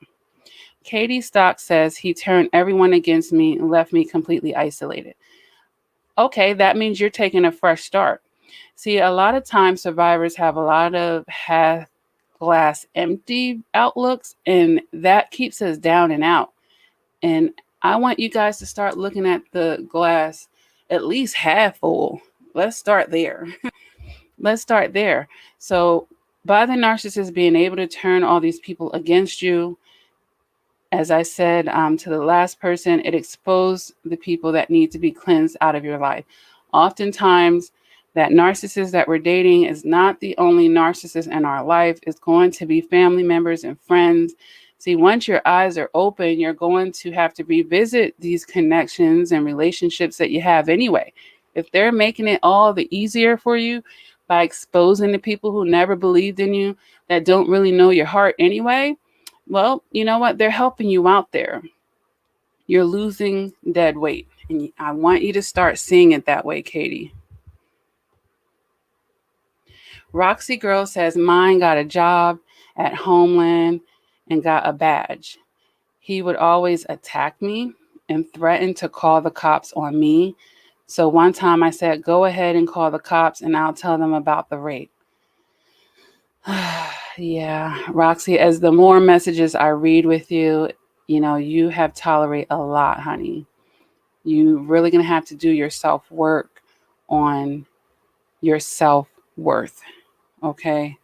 Katie Stock says, he turned everyone against me and left me completely isolated. Okay, that means you're taking a fresh start. See, a lot of times survivors have a lot of half glass empty outlooks, and that keeps us down and out. And I want you guys to start looking at the glass at least half full. Let's start there. Let's start there. So, by the narcissist being able to turn all these people against you, as I said to the last person, it exposed the people that need to be cleansed out of your life. Oftentimes, that narcissist that we're dating is not the only narcissist in our life. It's going to be family members and friends. See, once your eyes are open, you're going to have to revisit these connections and relationships that you have anyway. If they're making it all the easier for you by exposing the people who never believed in you, that don't really know your heart anyway, well, you know what? They're helping you out there. You're losing dead weight. And I want you to start seeing it that way, Katie. Roxy Girl says, mine got a job at Homeland and got a badge. He would always attack me and threaten to call the cops on me. So one time I said, go ahead and call the cops and I'll tell them about the rape. Yeah, Roxy, as the more messages I read with you, you know, you have tolerated a lot, honey. You really going to have to do your self-work on your self-worth, okay?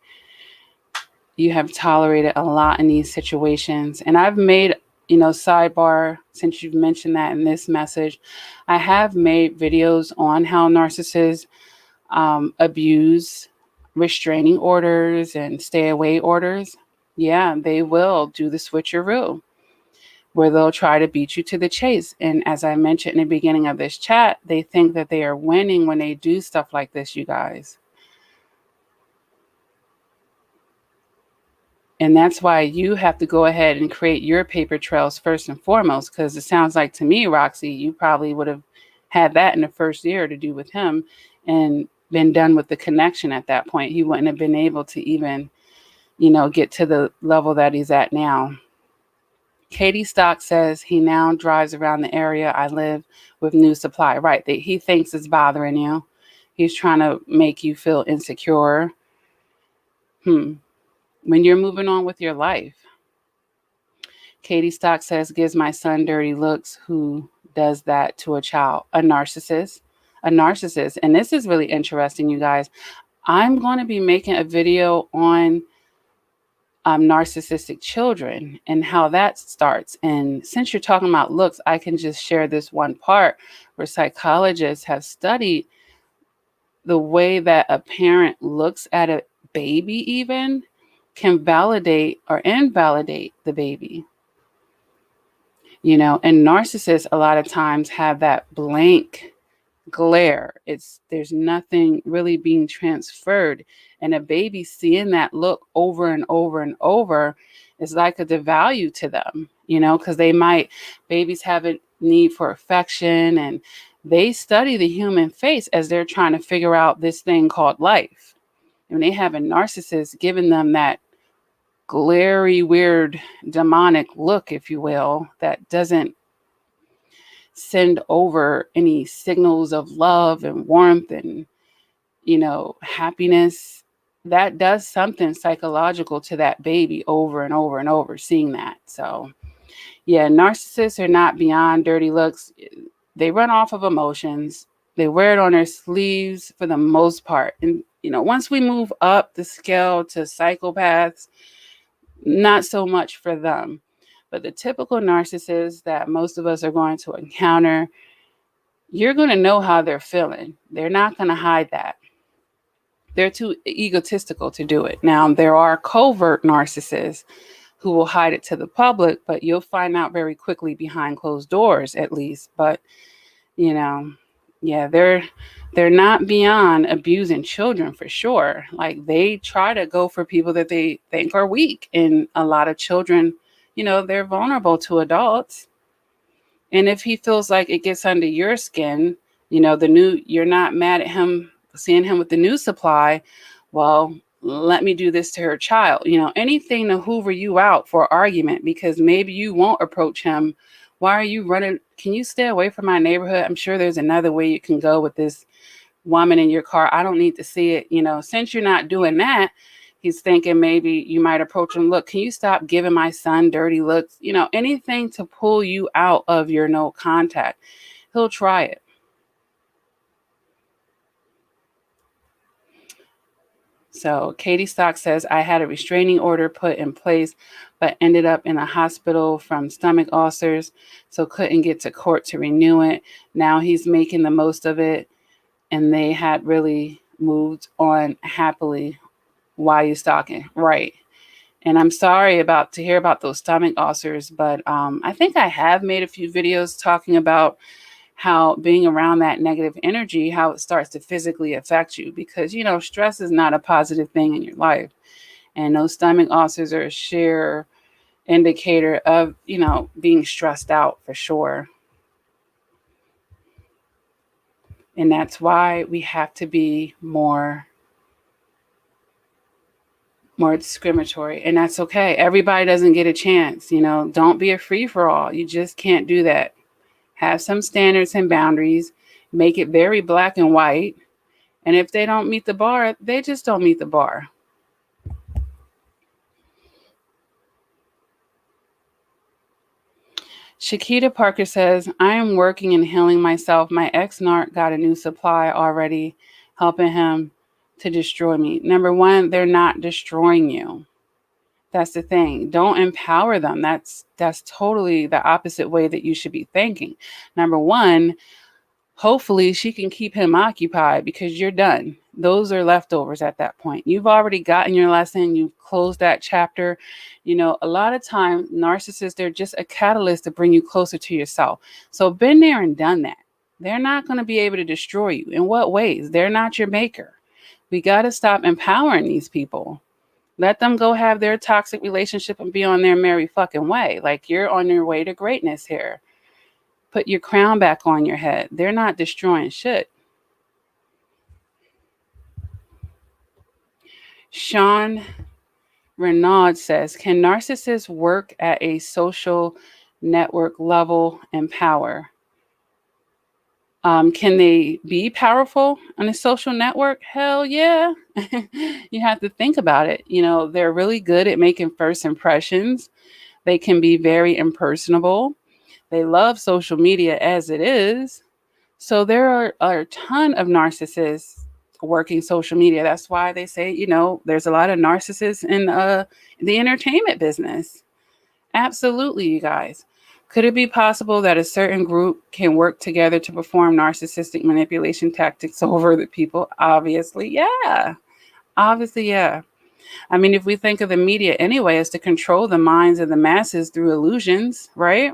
You have tolerated a lot in these situations. And I've made, you know, sidebar, since you've mentioned that in this message, I have made videos on how narcissists abuse restraining orders and stay away orders. Yeah, they will do the switcheroo where they'll try to beat you to the chase. And as I mentioned in the beginning of this chat, they think that they are winning when they do stuff like this, you guys. And that's why you have to go ahead and create your paper trails first and foremost, because it sounds like to me, Roxy, you probably would have had that in the first year to do with him and been done with the connection at that point. He wouldn't have been able to even, you know, get to the level that he's at now. Katie Stock says he now drives around the area I live with new supply. Right. He thinks it's bothering you. He's trying to make you feel insecure. When you're moving on with your life. Katie Stock says, gives my son dirty looks. Who does that to a child? A narcissist. A narcissist. And this is really interesting, you guys. I'm going to be making a video on narcissistic children and how that starts. And since you're talking about looks, I can just share this one part where psychologists have studied the way that a parent looks at a baby even can validate or invalidate the baby. You know, and narcissists a lot of times have that blank glare. There's nothing really being transferred. And a baby seeing that look over and over and over is like a devalue to them, you know, because babies have a need for affection and they study the human face as they're trying to figure out this thing called life. And they have a narcissist giving them that glary, weird, demonic look, if you will, that doesn't send over any signals of love and warmth and, you know, happiness. That does something psychological to that baby over and over and over, seeing that. So, yeah, narcissists are not beyond dirty looks. They run off of emotions. They wear it on their sleeves for the most part. And, you know, once we move up the scale to psychopaths, not so much for them. But the typical narcissist that most of us are going to encounter, you're going to know how they're feeling. They're not going to hide that. They're too egotistical to do it. Now, there are covert narcissists who will hide it to the public, but you'll find out very quickly behind closed doors, at least. But, you know, yeah, they're not beyond abusing children for sure. Like, they try to go for people that they think are weak. And a lot of children, you know, they're vulnerable to adults. And if he feels like it gets under your skin, you know, you're not mad at him, seeing him with the new supply. Well, let me do this to her child. You know, anything to hoover you out for argument, because maybe you won't approach him Why are you running? Can you stay away from my neighborhood? I'm sure there's another way you can go with this woman in your car. I don't need to see it. Since you're not doing that, he's thinking maybe you might approach him. Look, can you stop giving my son dirty looks? Anything to pull you out of your no contact. He'll try it. So Katie Stock says, I had a restraining order put in place, but ended up in a hospital from stomach ulcers, so couldn't get to court to renew it. Now he's making the most of it, and they had really moved on happily. Why you stalking? Right. And I'm sorry to hear about those stomach ulcers, but I think I have made a few videos talking about how being around that negative energy, how it starts to physically affect you, because, stress is not a positive thing in your life. And those stomach ulcers are a sheer indicator of, being stressed out for sure. And that's why we have to be more discriminatory. And that's okay. Everybody doesn't get a chance. Don't be a free for all. You just can't do that. Have some standards and boundaries, make it very black and white. And if they don't meet the bar, they just don't meet the bar. Shakita Parker says, I am working and healing myself. My ex-narc got a new supply already, helping him to destroy me. Number one, they're not destroying you. That's the thing. Don't empower them. That's totally the opposite way that you should be thinking. Number one, hopefully she can keep him occupied because you're done. Those are leftovers at that point. You've already gotten your lesson. You've closed that chapter. A lot of times narcissists, they're just a catalyst to bring you closer to yourself. So been there and done that. They're not going to be able to destroy you. In what ways? They're not your maker. We got to stop empowering these people. Let them go have their toxic relationship and be on their merry fucking way. Like, you're on your way to greatness here. Put your crown back on your head. They're not destroying shit. Sean Renaud says, can narcissists work at a social network level and power? Can they be powerful on a social network? Hell yeah. You have to think about it. They're really good at making first impressions. They can be very impersonable. They love social media as it is. So there are a ton of narcissists working social media. That's why they say, there's a lot of narcissists in the entertainment business. Absolutely, you guys. Could it be possible that a certain group can work together to perform narcissistic manipulation tactics over the people? Obviously, yeah. Obviously, yeah. I mean, if we think of the media anyway, is to control the minds of the masses through illusions, right?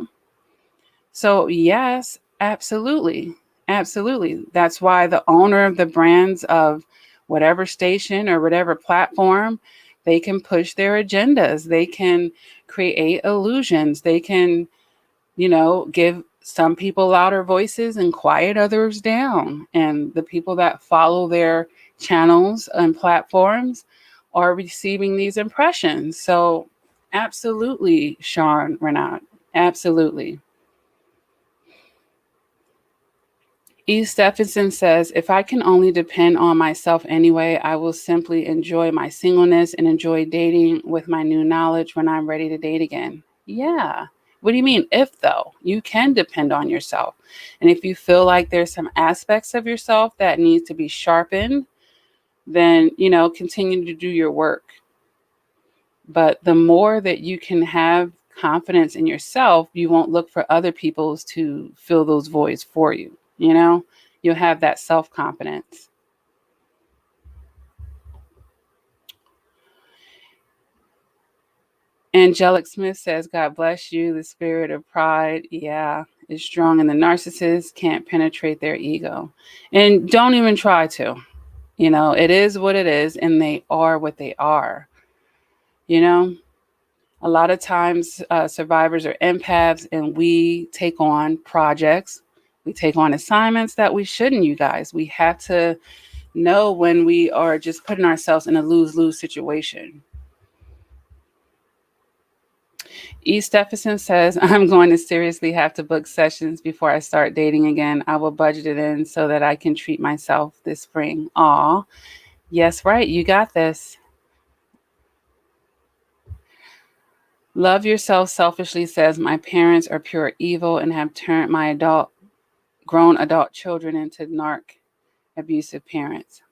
So yes, absolutely. Absolutely. That's why the owner of the brands of whatever station or whatever platform, they can push their agendas. They can create illusions. They can, give some people louder voices and quiet others down. And the people that follow their channels and platforms are receiving these impressions. So absolutely, Sean Renaud. Absolutely. Estephenson says, if I can only depend on myself anyway, I will simply enjoy my singleness and enjoy dating with my new knowledge when I'm ready to date again. Yeah. What do you mean if, though? You can depend on yourself. And if you feel like there's some aspects of yourself that needs to be sharpened, then, continue to do your work. But the more that you can have confidence in yourself, you won't look for other people's to fill those voids for you. You'll have that self-confidence. Angelic Smith says, God bless you. The spirit of pride, yeah, is strong, and the narcissist can't penetrate their ego. And don't even try to. It is what it is, and they are what they are. A lot of times survivors are empaths, and we take on projects. We take on assignments that we shouldn't, you guys. We have to know when we are just putting ourselves in a lose-lose situation. Estephenson says, I'm going to seriously have to book sessions before I start dating again. I will budget it in so that I can treat myself this spring. Aw, yes, right. You got this. Love Yourself Selfishly says, my parents are pure evil and have turned my grown adult children into abusive parents.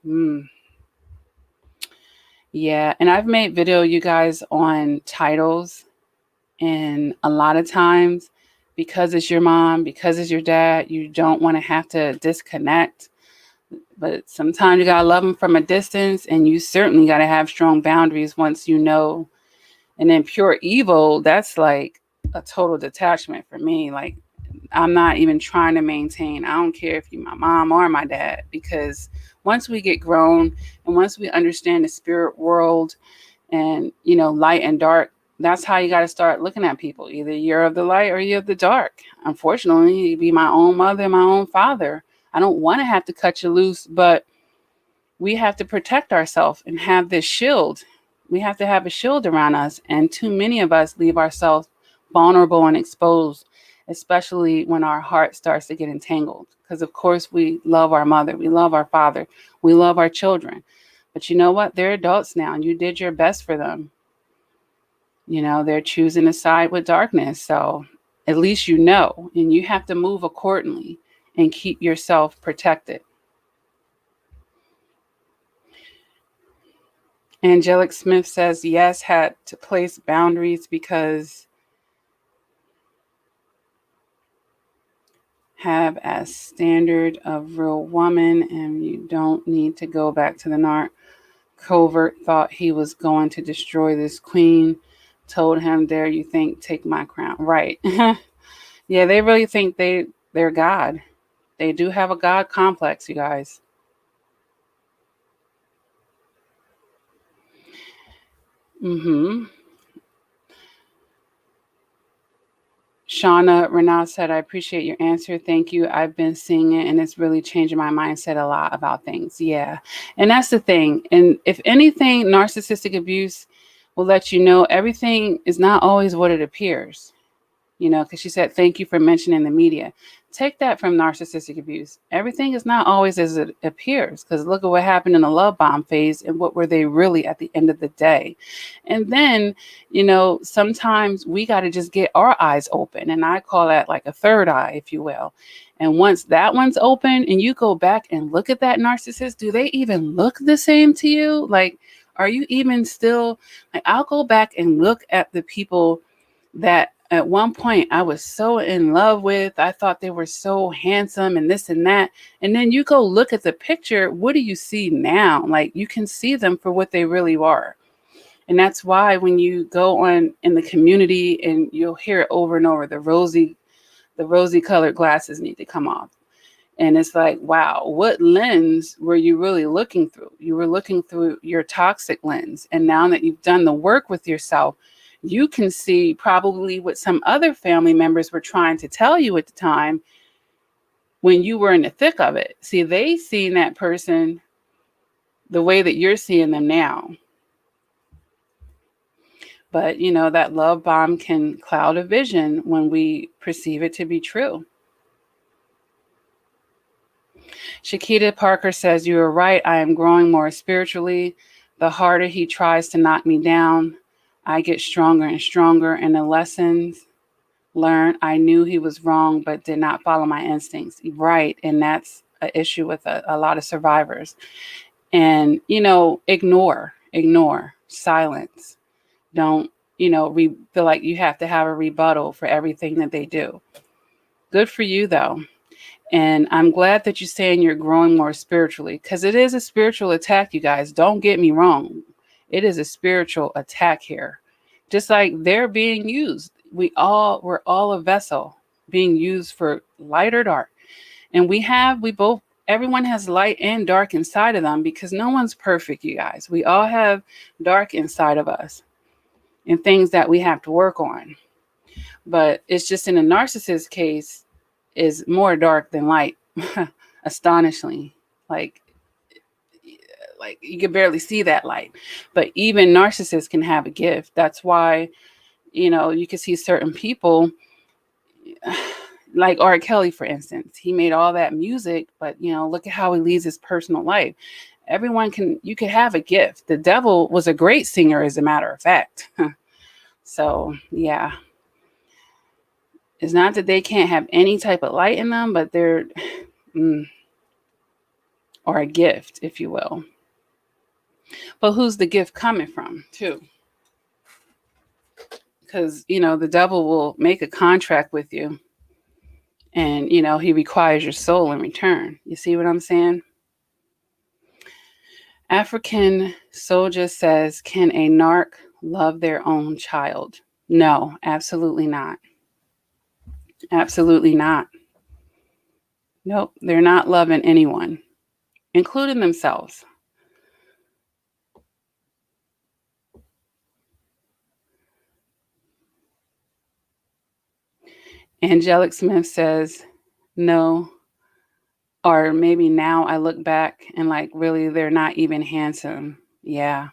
Yeah, and I've made video, you guys, on titles, and a lot of times, because it's your mom, because it's your dad, you don't want to have to disconnect. But sometimes you gotta love them from a distance, and you certainly gotta have strong boundaries once you know. And then pure evil, that's like a total detachment for me. Like, I'm not even trying to maintain. I don't care if you're my mom or my dad, because once we get grown and once we understand the spirit world and, light and dark, that's how you got to start looking at people. Either you're of the light or you're of the dark. Unfortunately, you be my own mother, my own father. I don't want to have to cut you loose, but we have to protect ourselves and have this shield. We have to have a shield around us. And too many of us leave ourselves vulnerable and exposed, especially when our heart starts to get entangled. Because, of course, we love our mother, we love our father, we love our children. But you know what? They're adults now, and you did your best for them. They're choosing to side with darkness. So at least and you have to move accordingly and keep yourself protected. Angelic Smith says, yes, had to place boundaries because have a standard of real woman and you don't need to go back to the narc. Covert thought he was going to destroy this queen. Told him, dare you think, take my crown. Right. Yeah, they really think they're God. They do have a God complex, you guys. Shauna Renaud said, I appreciate your answer. Thank you. I've been seeing it and it's really changing my mindset a lot about things. Yeah. And that's the thing. And if anything, narcissistic abuse will let you know everything is not always what it appears. Because she said, thank you for mentioning the media. Take that from narcissistic abuse. Everything is not always as it appears, because look at what happened in the love bomb phase and what were they really at the end of the day. And then, sometimes we got to just get our eyes open. And I call that like a third eye, if you will. And once that one's open and you go back and look at that narcissist, do they even look the same to you? Like, are you even still, like, I'll go back and look at the people that at one point I was so in love with. I thought they were so handsome and this and that. And then you go look at the picture. What do you see now? Like, you can see them for what they really are. And that's why when you go on in the community and you'll hear it over and over, the rosy colored glasses need to come off. And it's like, wow, what lens were you really looking through? You were looking through your toxic lens. And now that you've done the work with yourself, you can see probably what some other family members were trying to tell you at the time when you were in the thick of it. See, they seen that person the way that you're seeing them now. But, that love bomb can cloud a vision when we perceive it to be true. Shakita Parker says, you are right. I am growing more spiritually. The harder he tries to knock me down, I get stronger and stronger. And the lessons learned, I knew he was wrong, but did not follow my instincts. Right. And that's an issue with a lot of survivors. And, ignore, silence. Don't, feel like you have to have a rebuttal for everything that they do. Good for you, though. And I'm glad that you're saying you're growing more spiritually, because it is a spiritual attack, you guys. Don't get me wrong. It is a spiritual attack here. Just like they're being used. We're all a vessel being used for light or dark. And everyone has light and dark inside of them, because no one's perfect, you guys. We all have dark inside of us and things that we have to work on. But it's just in a narcissist case is more dark than light. Astonishingly. Like you can barely see that light. But even narcissists can have a gift. That's why, you can see certain people, like R. Kelly, for instance. He made all that music, but look at how he leads his personal life. You could have a gift. The devil was a great singer, as a matter of fact. So, yeah. It's not that they can't have any type of light in them, but they're, or a gift, if you will. But who's the gift coming from, too? Because, the devil will make a contract with you, and, he requires your soul in return. You see what I'm saying? African Soldier says, can a narc love their own child? No, absolutely not. Absolutely not. Nope, they're not loving anyone, including themselves. Angelic Smith says, no, or maybe now I look back and like, really, they're not even handsome. Yeah.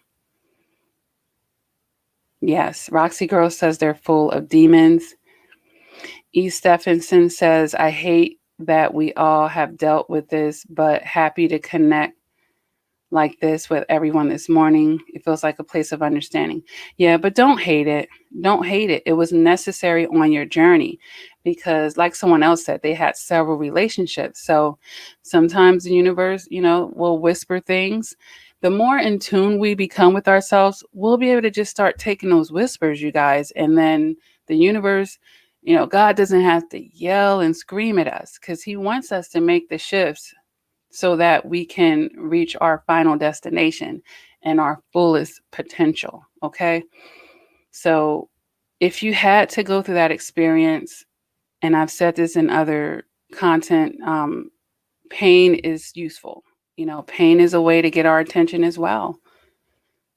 Yes. Roxy Girl says they're full of demons. Estephenson says, I hate that we all have dealt with this, but happy to connect like this with everyone this morning. It feels like a place of understanding. Yeah, but don't hate it. Don't hate it. It was necessary on your journey because, like someone else said, they had several relationships. So sometimes the universe, will whisper things. The more in tune we become with ourselves, we'll be able to just start taking those whispers, you guys. And then the universe, God doesn't have to yell and scream at us because he wants us to make the shifts so that we can reach our final destination and our fullest potential. Okay. So if you had to go through that experience, and I've said this in other content, pain is useful. Pain is a way to get our attention as well.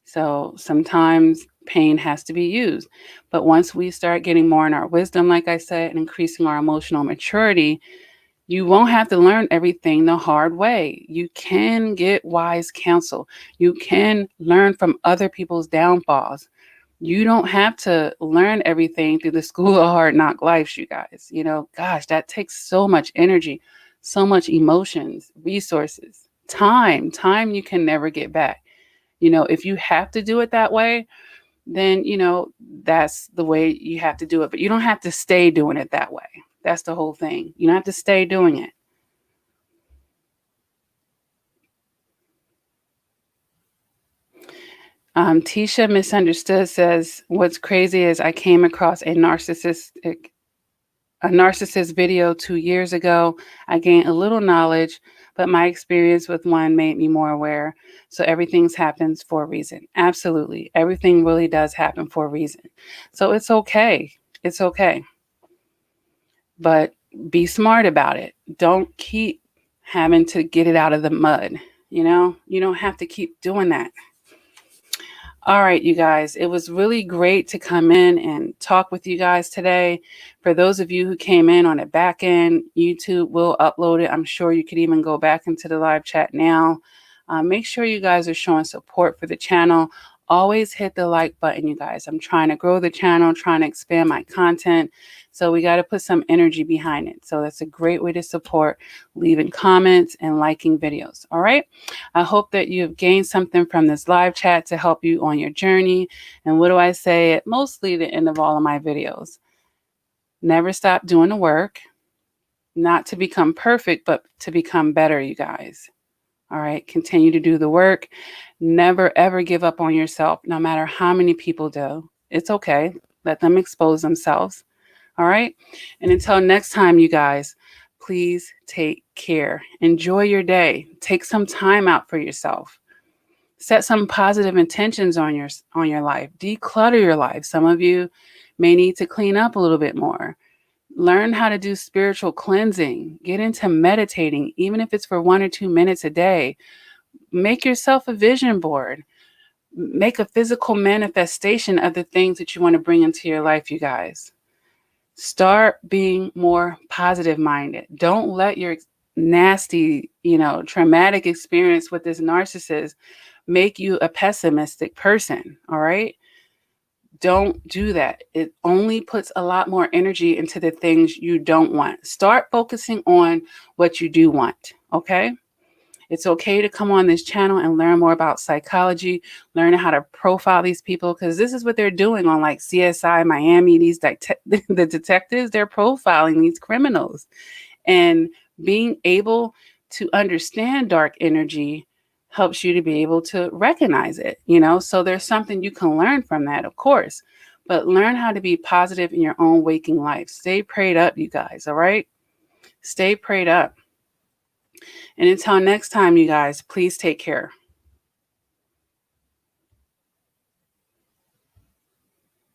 So sometimes pain has to be used. But once we start getting more in our wisdom, like I said, and increasing our emotional maturity, you won't have to learn everything the hard way. You can get wise counsel. You can learn from other people's downfalls. You don't have to learn everything through the school of hard knock lives, you guys. Gosh, that takes so much energy, so much emotions, resources, time you can never get back. If you have to do it that way, then, that's the way you have to do it. But you don't have to stay doing it that way. That's the whole thing. You don't have to stay doing it. Tisha Misunderstood says, what's crazy is I came across a narcissist video 2 years ago. I gained a little knowledge, but my experience with one made me more aware. So everything happens for a reason. Absolutely. Everything really does happen for a reason. So it's okay. It's okay. But be smart about it. Don't keep having to get it out of the mud. You don't have to keep doing that. All right, you guys, it was really great to come in and talk with you guys today. For those of you who came in on the back end, YouTube will upload it. I'm sure you could even go back into the live chat now. Make sure you guys are showing support for the channel. Always hit the like button, you guys. I'm trying to grow the channel, trying to expand my content. So we got to put some energy behind it. So that's a great way to support, leaving comments and liking videos. All right. I hope that you have gained something from this live chat to help you on your journey. And what do I say at mostly the end of all of my videos? Never stop doing the work, not to become perfect, but to become better, you guys. All right. Continue to do the work. Never, ever give up on yourself, no matter how many people do. It's okay. Let them expose themselves. All right. And until next time, you guys, please take care. Enjoy your day. Take some time out for yourself. Set some positive intentions on your life. Declutter your life. Some of you may need to clean up a little bit more. Learn how to do spiritual cleansing. Get into meditating, even if it's for 1 or 2 minutes a day. Make yourself a vision board. Make a physical manifestation of the things that you want to bring into your life, you guys. Start being more positive minded. Don't let your nasty, traumatic experience with this narcissist make you a pessimistic person. All right. Don't do that. It only puts a lot more energy into the things you don't want. Start focusing on what you do want, okay? It's okay to come on this channel and learn more about psychology, learn how to profile these people, because this is what they're doing on like CSI Miami. These the detectives, they're profiling these criminals. And being able to understand dark energy helps you to be able to recognize it, So there's something you can learn from that, of course. But learn how to be positive in your own waking life. Stay prayed up, you guys, all right? Stay prayed up. And until next time, you guys, please take care.